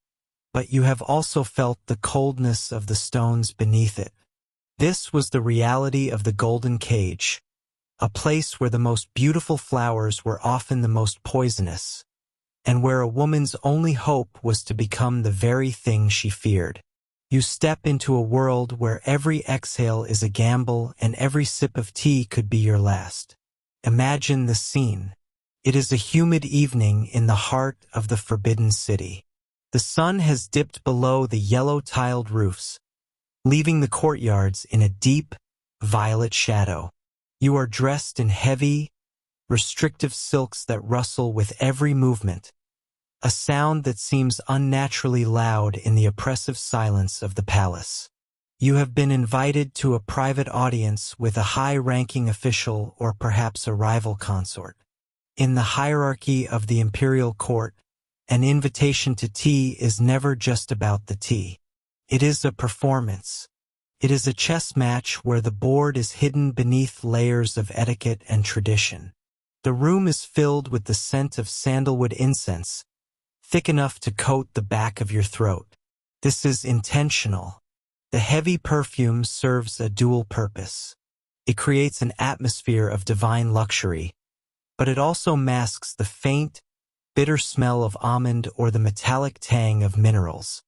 but you have also felt the coldness of the stones beneath it. This was the reality of the golden cage, a place where the most beautiful flowers were often the most poisonous, and where a woman's only hope was to become the very thing she feared. You step into a world where every exhale is a gamble and every sip of tea could be your last. Imagine the scene. It is a humid evening in the heart of the Forbidden City. The sun has dipped below the yellow-tiled roofs, leaving the courtyards in a deep, violet shadow. You are dressed in heavy, restrictive silks that rustle with every movement, a sound that seems unnaturally loud in the oppressive silence of the palace. You have been invited to a private audience with a high-ranking official or perhaps a rival consort. In the hierarchy of the imperial court, an invitation to tea is never just about the tea. It is a performance. It is a chess match where the board is hidden beneath layers of etiquette and tradition. The room is filled with the scent of sandalwood incense, thick enough to coat the back of your throat. This is intentional. The heavy perfume serves a dual purpose. It creates an atmosphere of divine luxury, but it also masks the faint, bitter smell of almond or the metallic tang of minerals.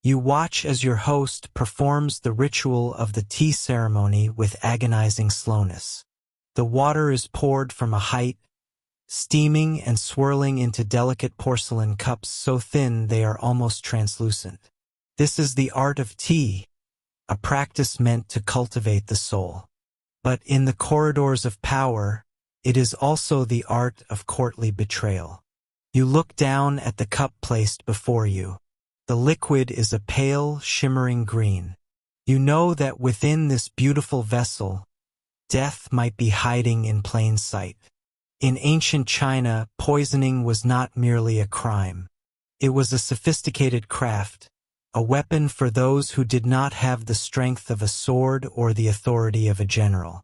You watch as your host performs the ritual of the tea ceremony with agonizing slowness. The water is poured from a height, steaming and swirling into delicate porcelain cups so thin they are almost translucent. This is the art of tea, a practice meant to cultivate the soul. But in the corridors of power, it is also the art of courtly betrayal. You look down at the cup placed before you. The liquid is a pale, shimmering green. You know that within this beautiful vessel, death might be hiding in plain sight. In ancient China, poisoning was not merely a crime. It was a sophisticated craft, a weapon for those who did not have the strength of a sword or the authority of a general.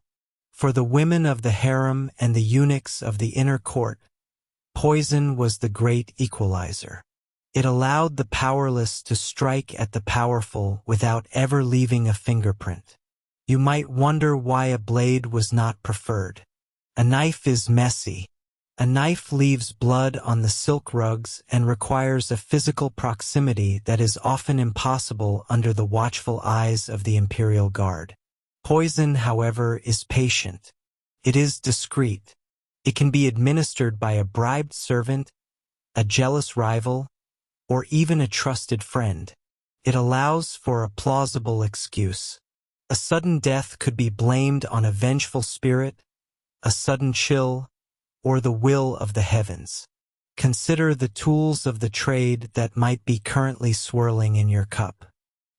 For the women of the harem and the eunuchs of the inner court, poison was the great equalizer. It allowed the powerless to strike at the powerful without ever leaving a fingerprint. You might wonder why a blade was not preferred. A knife is messy. A knife leaves blood on the silk rugs and requires a physical proximity that is often impossible under the watchful eyes of the imperial guard. Poison, however, is patient. It is discreet. It can be administered by a bribed servant, a jealous rival, or even a trusted friend. It allows for a plausible excuse. A sudden death could be blamed on a vengeful spirit, a sudden chill, or the will of the heavens. Consider the tools of the trade that might be currently swirling in your cup.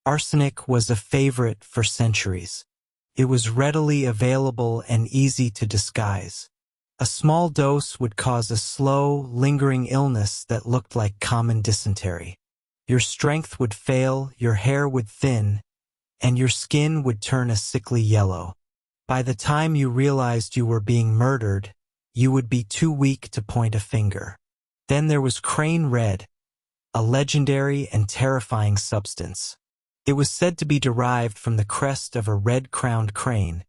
Arsenic was a favorite for centuries. It was readily available and easy to disguise. A small dose would cause a slow, lingering illness that looked like common dysentery. Your strength would fail, your hair would thin, and your skin would turn a sickly yellow. By the time you realized you were being murdered, you would be too weak to point a finger. Then there was crane red, a legendary and terrifying substance. It was said to be derived from the crest of a red-crowned crane,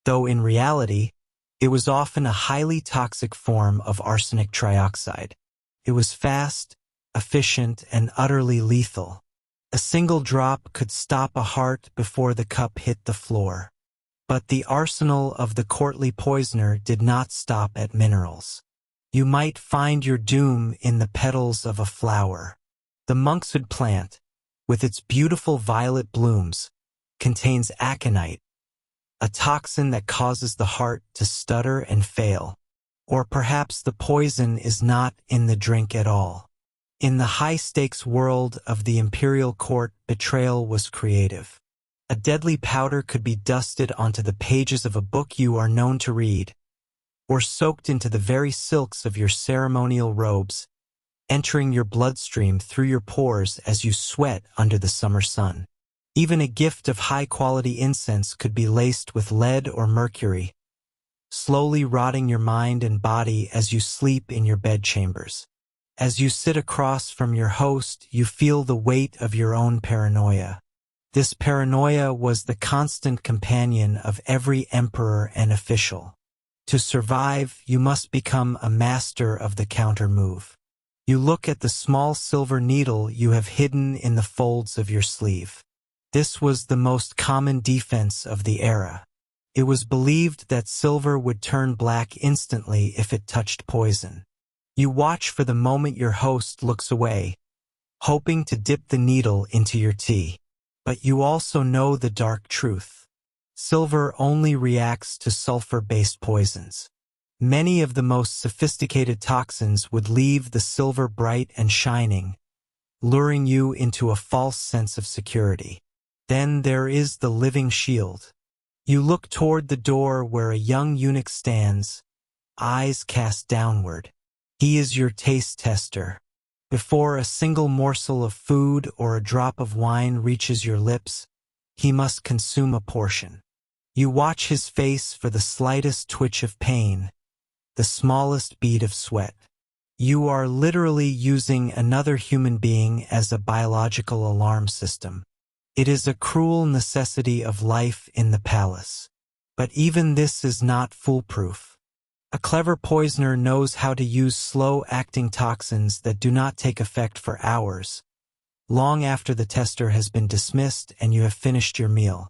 though in reality, it was often a highly toxic form of arsenic trioxide. It was fast, efficient, and utterly lethal. A single drop could stop a heart before the cup hit the floor. But the arsenal of the courtly poisoner did not stop at minerals. You might find your doom in the petals of a flower. The monkshood plant, with its beautiful violet blooms, contains aconite, a toxin that causes the heart to stutter and fail. Or perhaps the poison is not in the drink at all. In the high-stakes world of the imperial court, betrayal was creative. A deadly powder could be dusted onto the pages of a book you are known to read, or soaked into the very silks of your ceremonial robes, entering your bloodstream through your pores as you sweat under the summer sun. Even a gift of high-quality incense could be laced with lead or mercury, slowly rotting your mind and body as you sleep in your bedchambers. As you sit across from your host, you feel the weight of your own paranoia. This paranoia was the constant companion of every emperor and official. To survive, you must become a master of the counter-move. You look at the small silver needle you have hidden in the folds of your sleeve. This was the most common defense of the era. It was believed that silver would turn black instantly if it touched poison. You watch for the moment your host looks away, hoping to dip the needle into your tea. But you also know the dark truth. Silver only reacts to sulfur-based poisons. Many of the most sophisticated toxins would leave the silver bright and shining, luring you into a false sense of security. Then there is the living shield. You look toward the door where a young eunuch stands, eyes cast downward. He is your taste tester. Before a single morsel of food or a drop of wine reaches your lips, he must consume a portion. You watch his face for the slightest twitch of pain, the smallest bead of sweat. You are literally using another human being as a biological alarm system. It is a cruel necessity of life in the palace. But even this is not foolproof. A clever poisoner knows how to use slow-acting toxins that do not take effect for hours, long after the tester has been dismissed and you have finished your meal.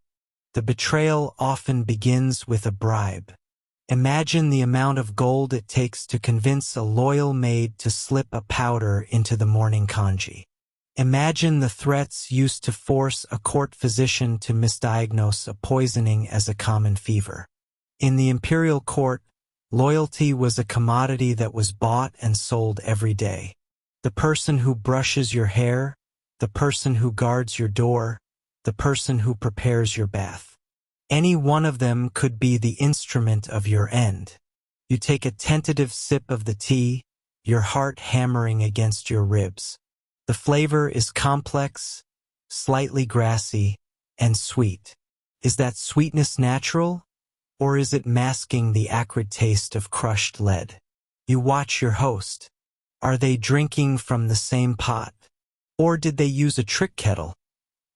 The betrayal often begins with a bribe. Imagine the amount of gold it takes to convince a loyal maid to slip a powder into the morning congee. Imagine the threats used to force a court physician to misdiagnose a poisoning as a common fever. In the imperial court, loyalty was a commodity that was bought and sold every day. The person who brushes your hair, the person who guards your door, the person who prepares your bath. Any one of them could be the instrument of your end. You take a tentative sip of the tea, your heart hammering against your ribs. The flavor is complex, slightly grassy, and sweet. Is that sweetness natural, or is it masking the acrid taste of crushed lead? You watch your host. Are they drinking from the same pot? Or did they use a trick kettle?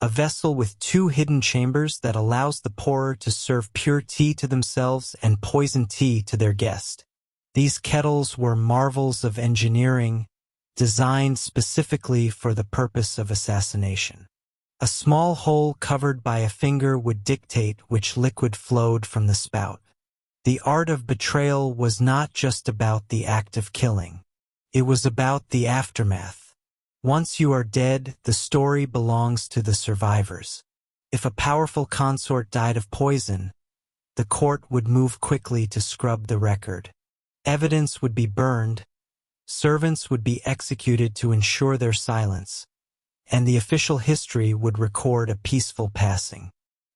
A vessel with two hidden chambers that allows the pourer to serve pure tea to themselves and poison tea to their guest. These kettles were marvels of engineering, designed specifically for the purpose of assassination. A small hole covered by a finger would dictate which liquid flowed from the spout. The art of betrayal was not just about the act of killing. It was about the aftermath. Once you are dead, the story belongs to the survivors. If a powerful consort died of poison, the court would move quickly to scrub the record. Evidence would be burned, servants would be executed to ensure their silence, and the official history would record a peaceful passing.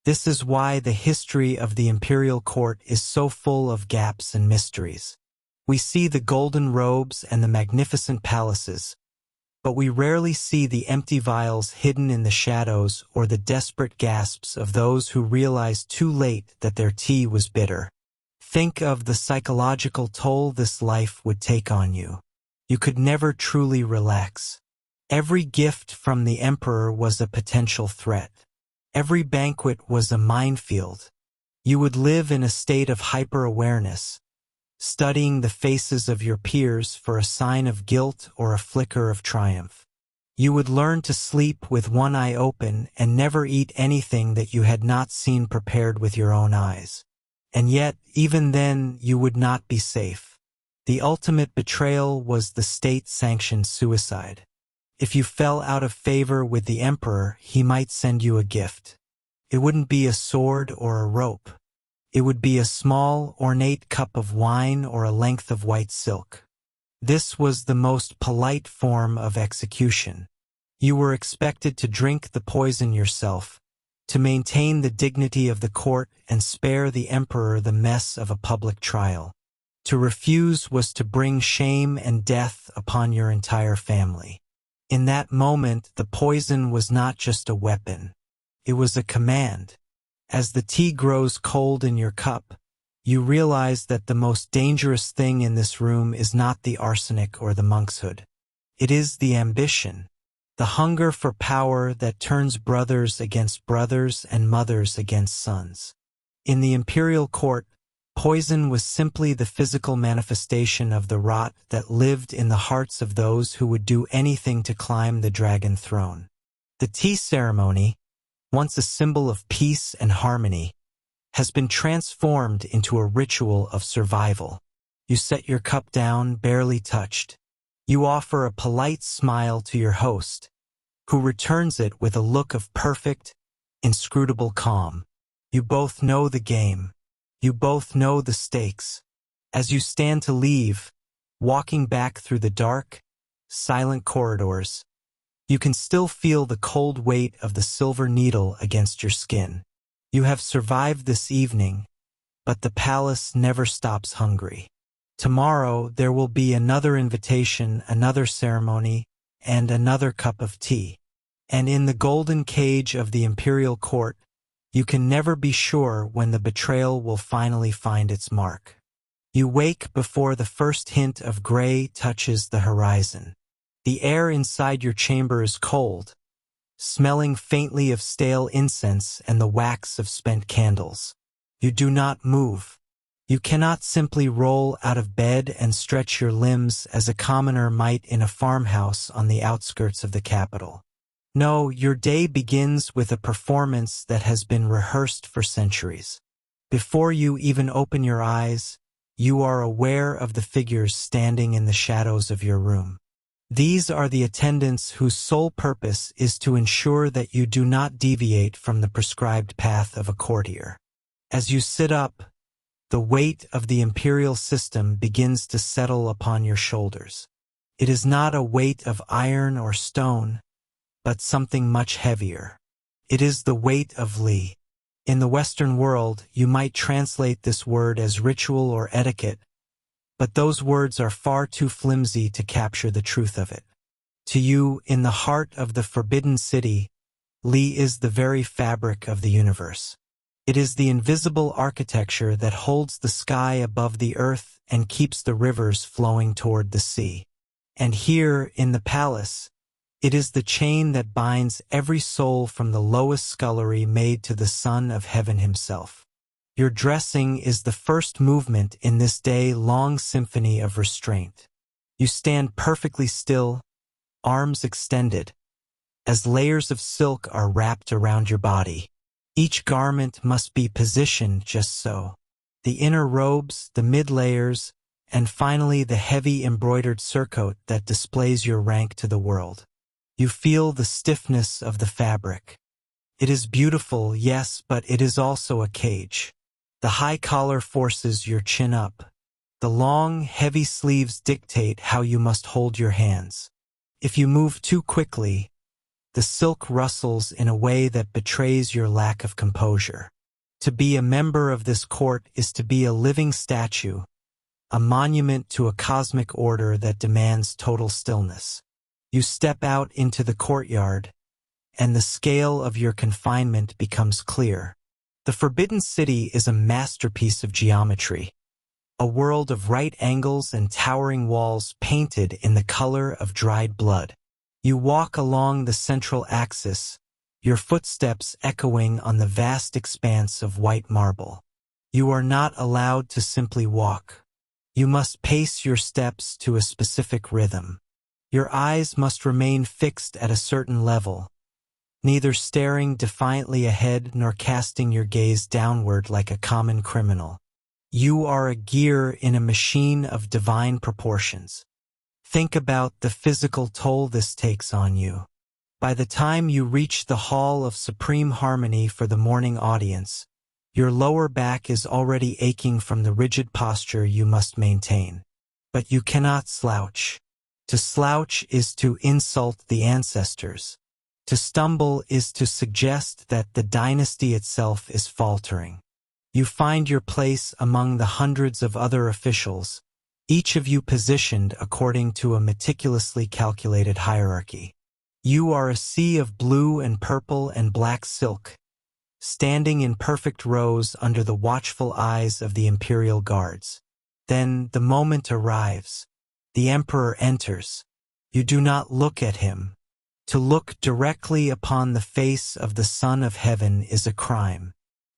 This is why the history of the imperial court is so full of gaps and mysteries. We see the golden robes and the magnificent palaces, but we rarely see the empty vials hidden in the shadows or the desperate gasps of those who realized too late that their tea was bitter. Think of the psychological toll this life would take on you. You could never truly relax. Every gift from the emperor was a potential threat. Every banquet was a minefield. You would live in a state of hyper-awareness, studying the faces of your peers for a sign of guilt or a flicker of triumph. You would learn to sleep with one eye open and never eat anything that you had not seen prepared with your own eyes. And yet, even then, you would not be safe. The ultimate betrayal was the state-sanctioned suicide. If you fell out of favor with the emperor, he might send you a gift. It wouldn't be a sword or a rope. It would be a small, ornate cup of wine or a length of white silk. This was the most polite form of execution. You were expected to drink the poison yourself, to maintain the dignity of the court and spare the emperor the mess of a public trial. To refuse was to bring shame and death upon your entire family. In that moment, the poison was not just a weapon. It was a command. As the tea grows cold in your cup, you realize that the most dangerous thing in this room is not the arsenic or the monkshood. It is the ambition, the hunger for power that turns brothers against brothers and mothers against sons. In the imperial court, poison was simply the physical manifestation of the rot that lived in the hearts of those who would do anything to climb the dragon throne. The tea ceremony, once a symbol of peace and harmony, has been transformed into a ritual of survival. You set your cup down, barely touched. You offer a polite smile to your host, who returns it with a look of perfect, inscrutable calm. You both know the game. You both know the stakes. As you stand to leave, walking back through the dark, silent corridors, you can still feel the cold weight of the silver needle against your skin. You have survived this evening, but the palace never stops hungry. Tomorrow there will be another invitation, another ceremony, and another cup of tea. And in the golden cage of the imperial court, you can never be sure when the betrayal will finally find its mark. You wake before the first hint of gray touches the horizon. The air inside your chamber is cold, smelling faintly of stale incense and the wax of spent candles. You do not move. You cannot simply roll out of bed and stretch your limbs as a commoner might in a farmhouse on the outskirts of the capital. No, your day begins with a performance that has been rehearsed for centuries. Before you even open your eyes, you are aware of the figures standing in the shadows of your room. These are the attendants whose sole purpose is to ensure that you do not deviate from the prescribed path of a courtier. As you sit up, the weight of the imperial system begins to settle upon your shoulders. It is not a weight of iron or stone, but something much heavier. It is the weight of Li. In the Western world, you might translate this word as ritual or etiquette, but those words are far too flimsy to capture the truth of it. To you, in the heart of the Forbidden City, Li is the very fabric of the universe. It is the invisible architecture that holds the sky above the earth and keeps the rivers flowing toward the sea. And here, in the palace, it is the chain that binds every soul from the lowest scullery maid to the Son of Heaven himself. Your dressing is the first movement in this day-long symphony of restraint. You stand perfectly still, arms extended, as layers of silk are wrapped around your body. Each garment must be positioned just so. The inner robes, the mid-layers, and finally the heavy embroidered surcoat that displays your rank to the world. You feel the stiffness of the fabric. It is beautiful, yes, but it is also a cage. The high collar forces your chin up. The long, heavy sleeves dictate how you must hold your hands. If you move too quickly, the silk rustles in a way that betrays your lack of composure. To be a member of this court is to be a living statue, a monument to a cosmic order that demands total stillness. You step out into the courtyard, and the scale of your confinement becomes clear. The Forbidden City is a masterpiece of geometry, a world of right angles and towering walls painted in the color of dried blood. You walk along the central axis, your footsteps echoing on the vast expanse of white marble. You are not allowed to simply walk. You must pace your steps to a specific rhythm. Your eyes must remain fixed at a certain level, neither staring defiantly ahead nor casting your gaze downward like a common criminal. You are a gear in a machine of divine proportions. Think about the physical toll this takes on you. By the time you reach the Hall of Supreme Harmony for the morning audience, your lower back is already aching from the rigid posture you must maintain. But you cannot slouch. To slouch is to insult the ancestors. To stumble is to suggest that the dynasty itself is faltering. You find your place among the hundreds of other officials, each of you positioned according to a meticulously calculated hierarchy. You are a sea of blue and purple and black silk, standing in perfect rows under the watchful eyes of the Imperial guards. Then the moment arrives. The Emperor enters. You do not look at him. To look directly upon the face of the Son of Heaven is a crime.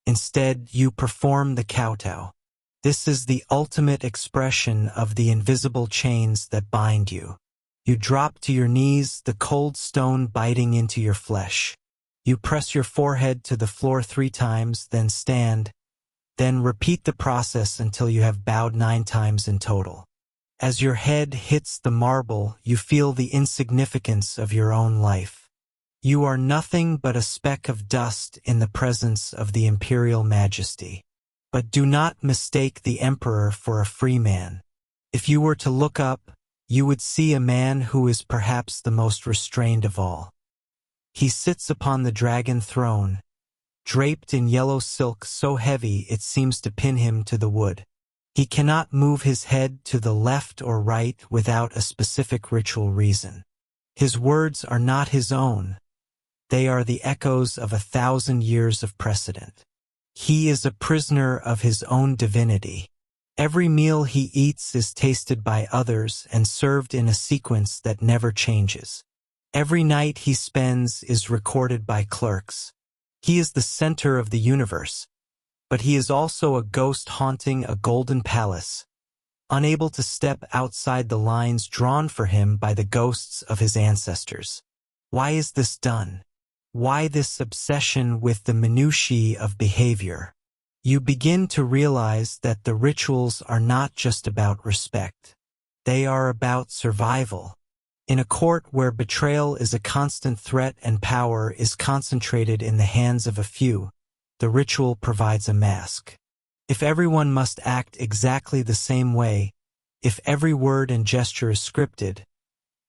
Instead, you perform the kowtow. This is the ultimate expression of the invisible chains that bind you. You drop to your knees, the cold stone biting into your flesh. You press your forehead to the floor 3 times, then stand, then repeat the process until you have bowed 9 times in total. As your head hits the marble, you feel the insignificance of your own life. You are nothing but a speck of dust in the presence of the Imperial Majesty. But do not mistake the Emperor for a free man. If you were to look up, you would see a man who is perhaps the most restrained of all. He sits upon the dragon throne, draped in yellow silk so heavy it seems to pin him to the wood. He cannot move his head to the left or right without a specific ritual reason. His words are not his own. They are the echoes of 1,000 years of precedent. He is a prisoner of his own divinity. Every meal he eats is tasted by others and served in a sequence that never changes. Every night he spends is recorded by clerks. He is the center of the universe, but he is also a ghost haunting a golden palace, unable to step outside the lines drawn for him by the ghosts of his ancestors. Why is this done? Why this obsession with the minutiae of behavior? You begin to realize that the rituals are not just about respect. They are about survival. In a court where betrayal is a constant threat and power is concentrated in the hands of a few, the ritual provides a mask. If everyone must act exactly the same way, if every word and gesture is scripted,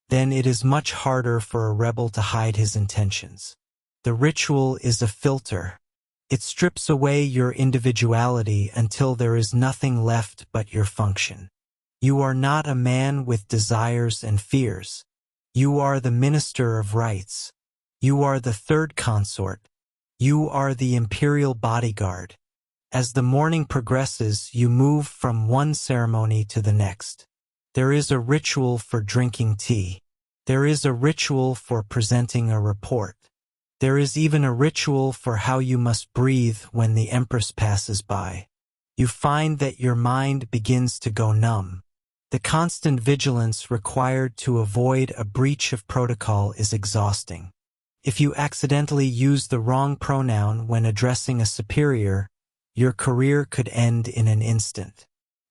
then it is much harder for a rebel to hide his intentions. The ritual is a filter. It strips away your individuality until there is nothing left but your function. You are not a man with desires and fears. You are the minister of rights. You are the third consort. You are the imperial bodyguard. As the morning progresses, you move from one ceremony to the next. There is a ritual for drinking tea. There is a ritual for presenting a report. There is even a ritual for how you must breathe when the Empress passes by. You find that your mind begins to go numb. The constant vigilance required to avoid a breach of protocol is exhausting. If you accidentally use the wrong pronoun when addressing a superior, your career could end in an instant.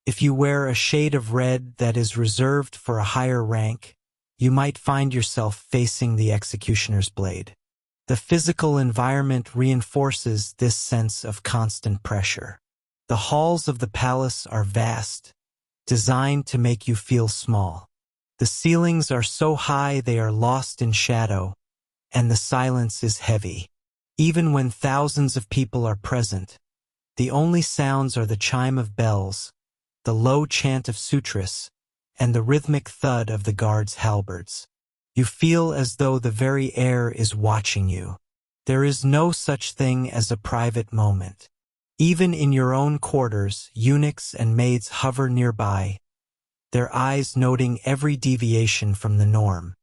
If you wear a shade of red that is reserved for a higher rank, you might find yourself facing the executioner's blade. The physical environment reinforces this sense of constant pressure. The halls of the palace are vast, designed to make you feel small. The ceilings are so high they are lost in shadow, and the silence is heavy. Even when thousands of people are present, the only sounds are the chime of bells, the low chant of sutras, and the rhythmic thud of the guards' halberds. You feel as though the very air is watching you. There is no such thing as a private moment. Even in your own quarters, eunuchs and maids hover nearby, their eyes noting every deviation from the norm.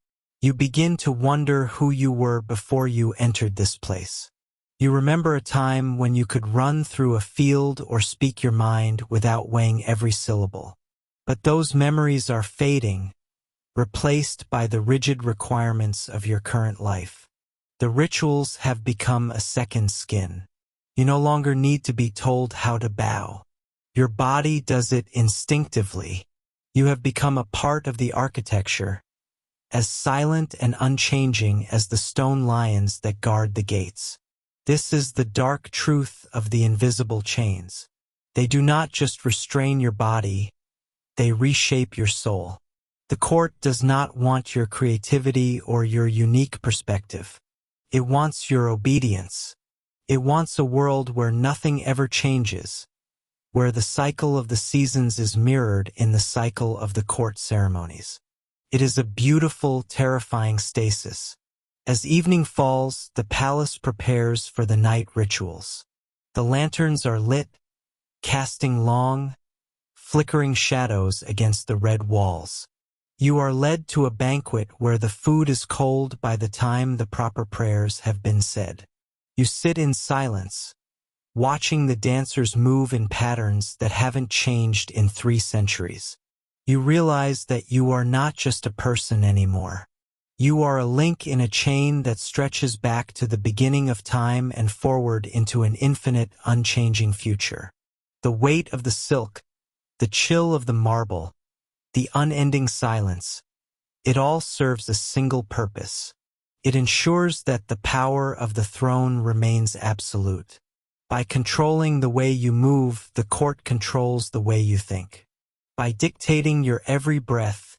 You begin to wonder who you were before you entered this place. You remember a time when you could run through a field or speak your mind without weighing every syllable. But those memories are fading, replaced by the rigid requirements of your current life. The rituals have become a second skin. You no longer need to be told how to bow. Your body does it instinctively. You have become a part of the architecture, as silent and unchanging as the stone lions that guard the gates. This is the dark truth of the invisible chains. They do not just restrain your body, they reshape your soul. The court does not want your creativity or your unique perspective. It wants your obedience. It wants a world where nothing ever changes, where the cycle of the seasons is mirrored in the cycle of the court ceremonies. It is a beautiful, terrifying stasis. As evening falls, the palace prepares for the night rituals. The lanterns are lit, casting long, flickering shadows against the red walls. You are led to a banquet where the food is cold by the time the proper prayers have been said. You sit in silence, watching the dancers move in patterns that haven't changed in 3 centuries. You realize that you are not just a person anymore. You are a link in a chain that stretches back to the beginning of time and forward into an infinite, unchanging future. The weight of the silk, the chill of the marble, the unending silence, it all serves a single purpose. It ensures that the power of the throne remains absolute. By controlling the way you move, the court controls the way you think. By dictating your every breath,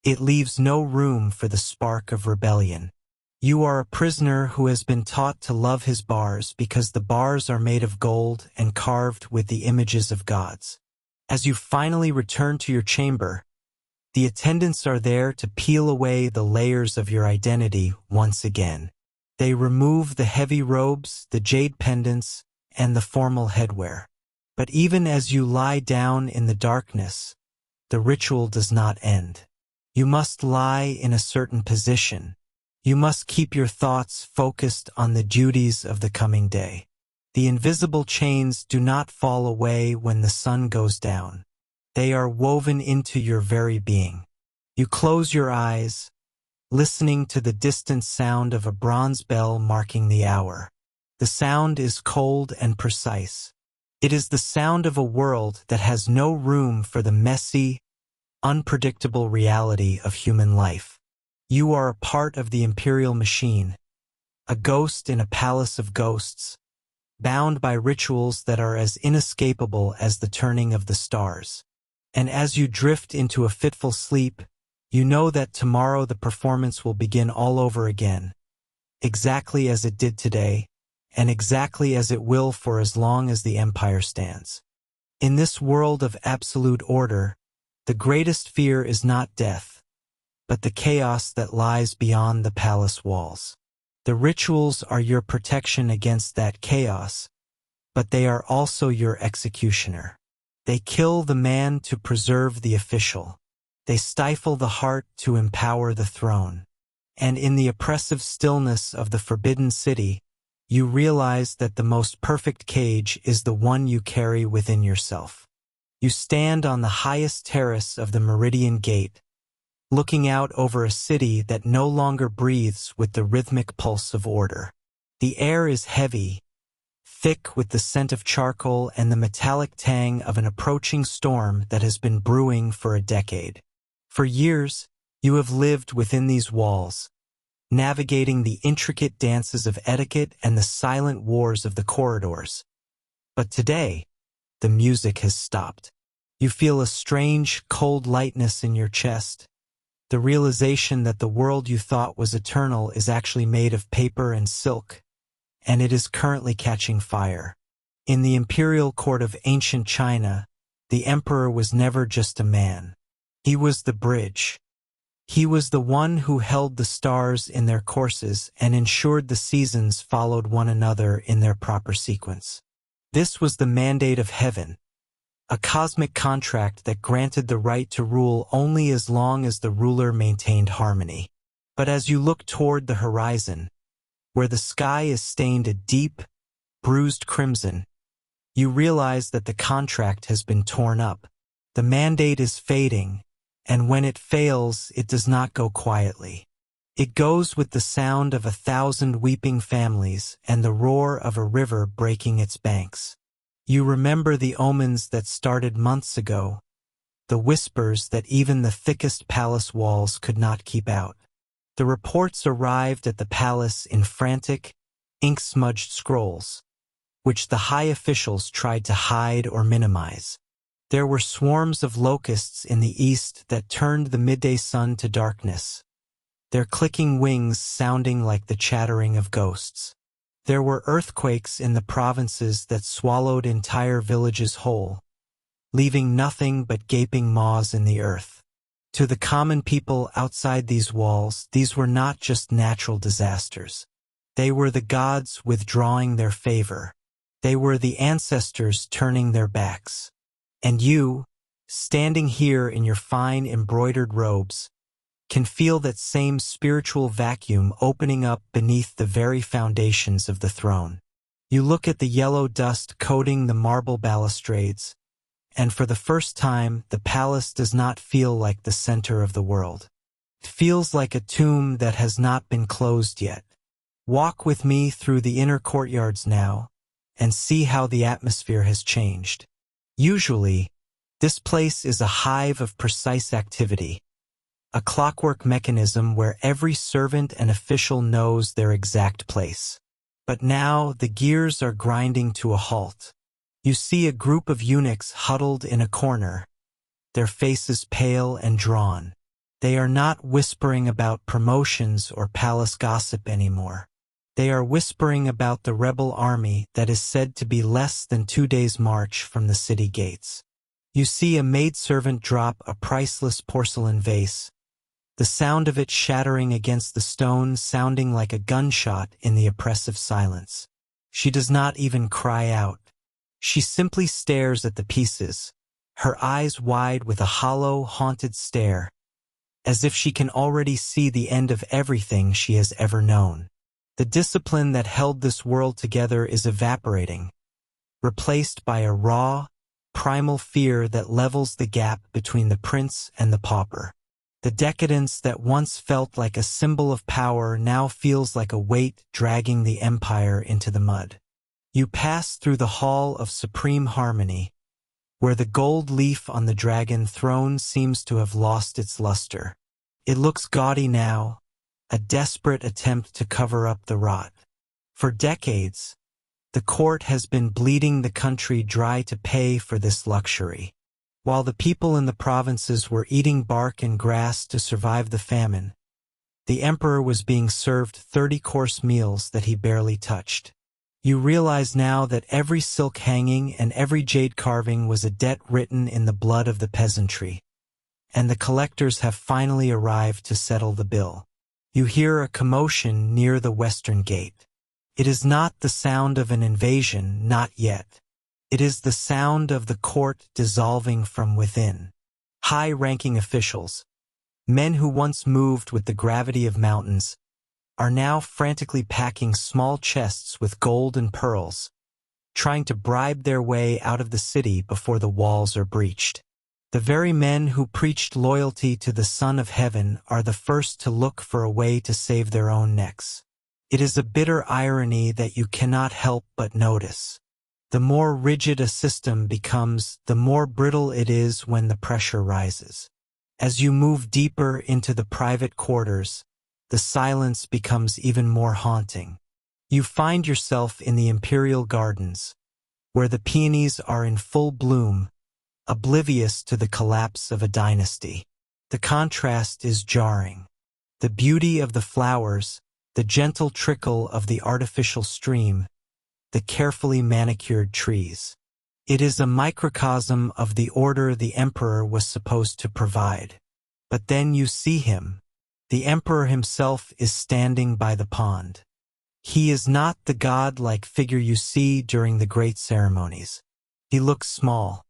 it leaves no room for the spark of rebellion. You are a prisoner who has been taught to love his bars because the bars are made of gold and carved with the images of gods. As you finally return to your chamber, the attendants are there to peel away the layers of your identity once again. They remove the heavy robes, the jade pendants, and the formal headwear. But even as you lie down in the darkness, the ritual does not end. You must lie in a certain position. You must keep your thoughts focused on the duties of the coming day. The invisible chains do not fall away when the sun goes down. They are woven into your very being. You close your eyes, listening to the distant sound of a bronze bell marking the hour. The sound is cold and precise. It is the sound of a world that has no room for the messy, unpredictable reality of human life. You are a part of the Imperial machine, a ghost in a palace of ghosts, bound by rituals that are as inescapable as the turning of the stars. And as you drift into a fitful sleep, you know that tomorrow the performance will begin all over again, exactly as it did today, and exactly as it will for as long as the empire stands. In this world of absolute order, the greatest fear is not death, but the chaos that lies beyond the palace walls. The rituals are your protection against that chaos, but they are also your executioner. They kill the man to preserve the official. They stifle the heart to empower the throne. And in the oppressive stillness of the Forbidden City, you realize that the most perfect cage is the one you carry within yourself. You stand on the highest terrace of the Meridian Gate, looking out over a city that no longer breathes with the rhythmic pulse of order. The air is heavy, thick with the scent of charcoal and the metallic tang of an approaching storm that has been brewing for a decade. For years, you have lived within these walls, navigating the intricate dances of etiquette and the silent wars of the corridors. But today, the music has stopped. You feel a strange, cold lightness in your chest, the realization that the world you thought was eternal is actually made of paper and silk, and it is currently catching fire. In the imperial court of ancient China, the emperor was never just a man. He was the bridge. He was the one who held the stars in their courses and ensured the seasons followed one another in their proper sequence. This was the mandate of heaven, a cosmic contract that granted the right to rule only as long as the ruler maintained harmony. But as you look toward the horizon, where the sky is stained a deep, bruised crimson, you realize that the contract has been torn up. The mandate is fading, and when it fails, it does not go quietly. It goes with the sound of 1,000 weeping families and the roar of a river breaking its banks. You remember the omens that started months ago, the whispers that even the thickest palace walls could not keep out. The reports arrived at the palace in frantic, ink-smudged scrolls, which the high officials tried to hide or minimize. There were swarms of locusts in the east that turned the midday sun to darkness, their clicking wings sounding like the chattering of ghosts. There were earthquakes in the provinces that swallowed entire villages whole, leaving nothing but gaping maws in the earth. To the common people outside these walls, these were not just natural disasters. They were the gods withdrawing their favor. They were the ancestors turning their backs. And you, standing here in your fine embroidered robes, can feel that same spiritual vacuum opening up beneath the very foundations of the throne. You look at the yellow dust coating the marble balustrades, and for the first time, the palace does not feel like the center of the world. It feels like a tomb that has not been closed yet. Walk with me through the inner courtyards now, and see how the atmosphere has changed. Usually, this place is a hive of precise activity, a clockwork mechanism where every servant and official knows their exact place. But now the gears are grinding to a halt. You see a group of eunuchs huddled in a corner, their faces pale and drawn. They are not whispering about promotions or palace gossip anymore. They are whispering about the rebel army that is said to be less than 2 days' march from the city gates. You see a maidservant drop a priceless porcelain vase, the sound of it shattering against the stone sounding like a gunshot in the oppressive silence. She does not even cry out. She simply stares at the pieces, her eyes wide with a hollow, haunted stare, as if she can already see the end of everything she has ever known. The discipline that held this world together is evaporating, replaced by a raw, primal fear that levels the gap between the prince and the pauper. The decadence that once felt like a symbol of power now feels like a weight dragging the empire into the mud. You pass through the Hall of Supreme Harmony, where the gold leaf on the dragon throne seems to have lost its luster. It looks gaudy now, a desperate attempt to cover up the rot. For decades, the court has been bleeding the country dry to pay for this luxury. While the people in the provinces were eating bark and grass to survive the famine, the emperor was being served 30-course meals that he barely touched. You realize now that every silk hanging and every jade carving was a debt written in the blood of the peasantry, and the collectors have finally arrived to settle the bill. You hear a commotion near the western gate. It is not the sound of an invasion, not yet. It is the sound of the court dissolving from within. High-ranking officials, men who once moved with the gravity of mountains, are now frantically packing small chests with gold and pearls, trying to bribe their way out of the city before the walls are breached. The very men who preached loyalty to the Son of Heaven are the first to look for a way to save their own necks. It is a bitter irony that you cannot help but notice. The more rigid a system becomes, the more brittle it is when the pressure rises. As you move deeper into the private quarters, the silence becomes even more haunting. You find yourself in the Imperial Gardens, where the peonies are in full bloom, oblivious to the collapse of a dynasty. The contrast is jarring. The beauty of the flowers, the gentle trickle of the artificial stream, the carefully manicured trees. It is a microcosm of the order the emperor was supposed to provide. But then you see him. The emperor himself is standing by the pond. He is not the god-like figure you see during the great ceremonies. He looks small.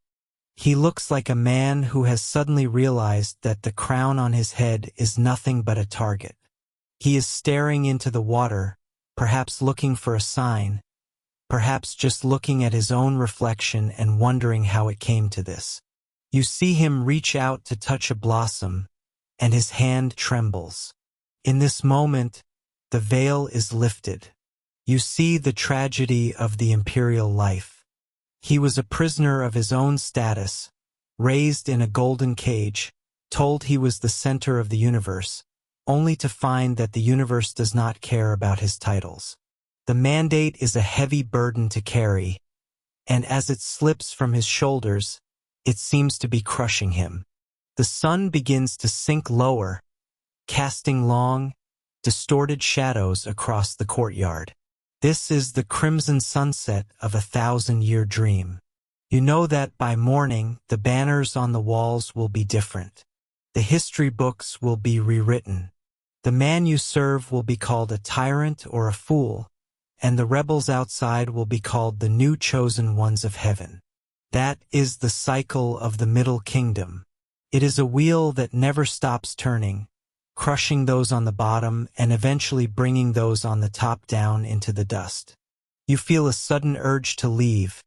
He looks like a man who has suddenly realized that the crown on his head is nothing but a target. He is staring into the water, perhaps looking for a sign, perhaps just looking at his own reflection and wondering how it came to this. You see him reach out to touch a blossom, and his hand trembles. In this moment, the veil is lifted. You see the tragedy of the imperial life. He was a prisoner of his own status, raised in a golden cage, told he was the center of the universe, only to find that the universe does not care about his titles. The mandate is a heavy burden to carry, and as it slips from his shoulders, it seems to be crushing him. The sun begins to sink lower, casting long, distorted shadows across the courtyard. This is the crimson sunset of 1,000-year dream. You know that by morning, the banners on the walls will be different. The history books will be rewritten. The man you serve will be called a tyrant or a fool, and the rebels outside will be called the new chosen ones of heaven. That is the cycle of the Middle Kingdom. It is a wheel that never stops turning, crushing those on the bottom and eventually bringing those on the top down into the dust. You feel a sudden urge to leave,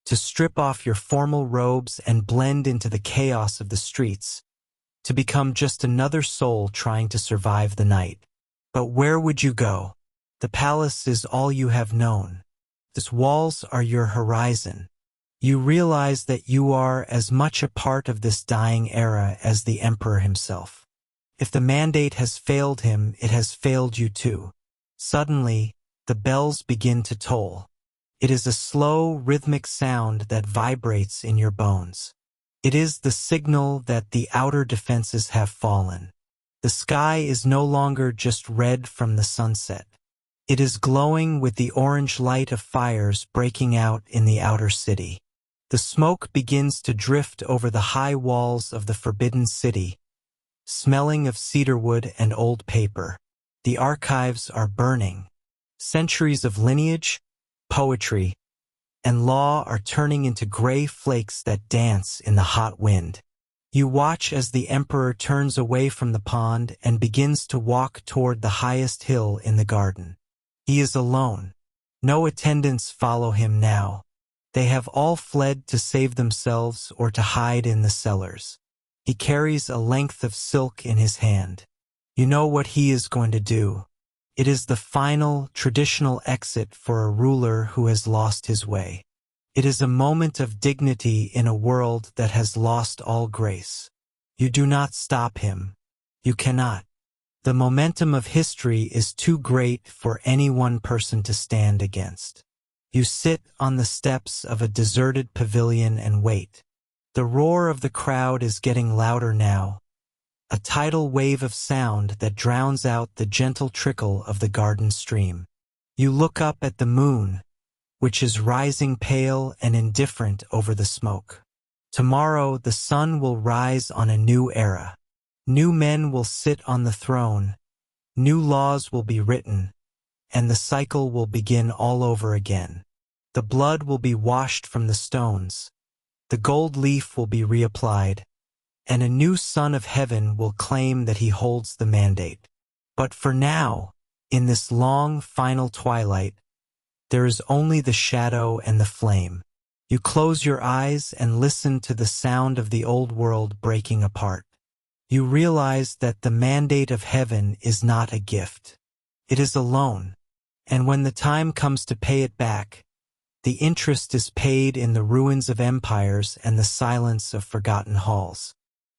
to strip off your formal robes and blend into the chaos of the streets, to become just another soul trying to survive the night. But where would you go? The palace is all you have known. Its walls are your horizon. You realize that you are as much a part of this dying era as the emperor himself. If the mandate has failed him, it has failed you too. Suddenly, the bells begin to toll. It is a slow, rhythmic sound that vibrates in your bones. It is the signal that the outer defenses have fallen. The sky is no longer just red from the sunset. It is glowing with the orange light of fires breaking out in the outer city. The smoke begins to drift over the high walls of the Forbidden City, smelling of cedarwood and old paper. The archives are burning. Centuries of lineage, poetry, and law are turning into gray flakes that dance in the hot wind. You watch as the emperor turns away from the pond and begins to walk toward the highest hill in the garden. He is alone. No attendants follow him now. They have all fled to save themselves or to hide in the cellars. He carries a length of silk in his hand. You know what he is going to do. It is the final, traditional exit for a ruler who has lost his way. It is a moment of dignity in a world that has lost all grace. You do not stop him. You cannot. The momentum of history is too great for any one person to stand against. You sit on the steps of a deserted pavilion and wait. The roar of the crowd is getting louder now, a tidal wave of sound that drowns out the gentle trickle of the garden stream. You look up at the moon, which is rising pale and indifferent over the smoke. Tomorrow the sun will rise on a new era. New men will sit on the throne, new laws will be written, and the cycle will begin all over again. The blood will be washed from the stones, the gold leaf will be reapplied, and a new son of heaven will claim that he holds the mandate. But for now, in this long final twilight, there is only the shadow and the flame. You close your eyes and listen to the sound of the old world breaking apart. You realize that the mandate of heaven is not a gift. It is a loan, and when the time comes to pay it back, the interest is paid in the ruins of empires and the silence of forgotten halls.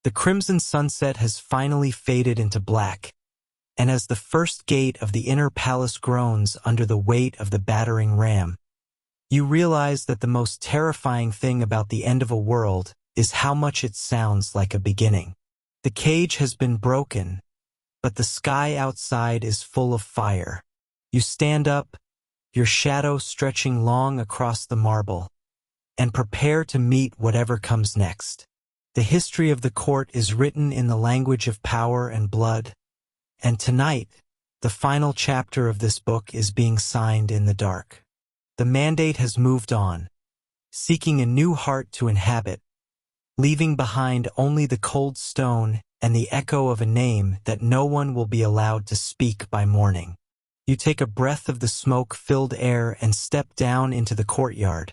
The crimson sunset has finally faded into black, and as the first gate of the inner palace groans under the weight of the battering ram, you realize that the most terrifying thing about the end of a world is how much it sounds like a beginning. The cage has been broken, but the sky outside is full of fire. You stand up, your shadow stretching long across the marble, and prepare to meet whatever comes next. The history of the court is written in the language of power and blood, and tonight, the final chapter of this book is being signed in the dark. The mandate has moved on, seeking a new heart to inhabit, leaving behind only the cold stone and the echo of a name that no one will be allowed to speak by morning. You take a breath of the smoke-filled air and step down into the courtyard,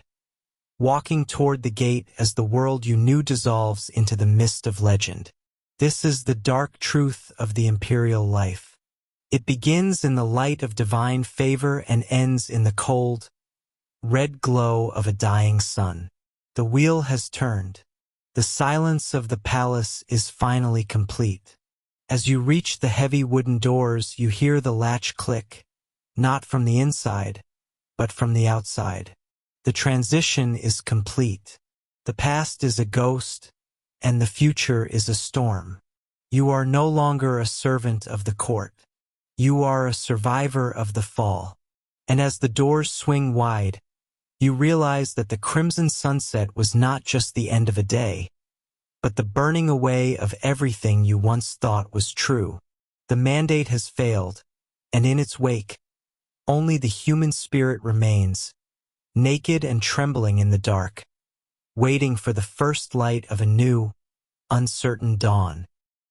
walking toward the gate as the world you knew dissolves into the mist of legend. This is the dark truth of the Imperial life. It begins in the light of divine favor and ends in the cold, red glow of a dying sun. The wheel has turned. The silence of the palace is finally complete. As you reach the heavy wooden doors, you hear the latch click, not from the inside, but from the outside. The transition is complete. The past is a ghost, and the future is a storm. You are no longer a servant of the court. You are a survivor of the fall. And as the doors swing wide, you realize that the crimson sunset was not just the end of a day, but the burning away of everything you once thought was true. The mandate has failed, and in its wake, only the human spirit remains, naked and trembling in the dark, waiting for the first light of a new, uncertain dawn.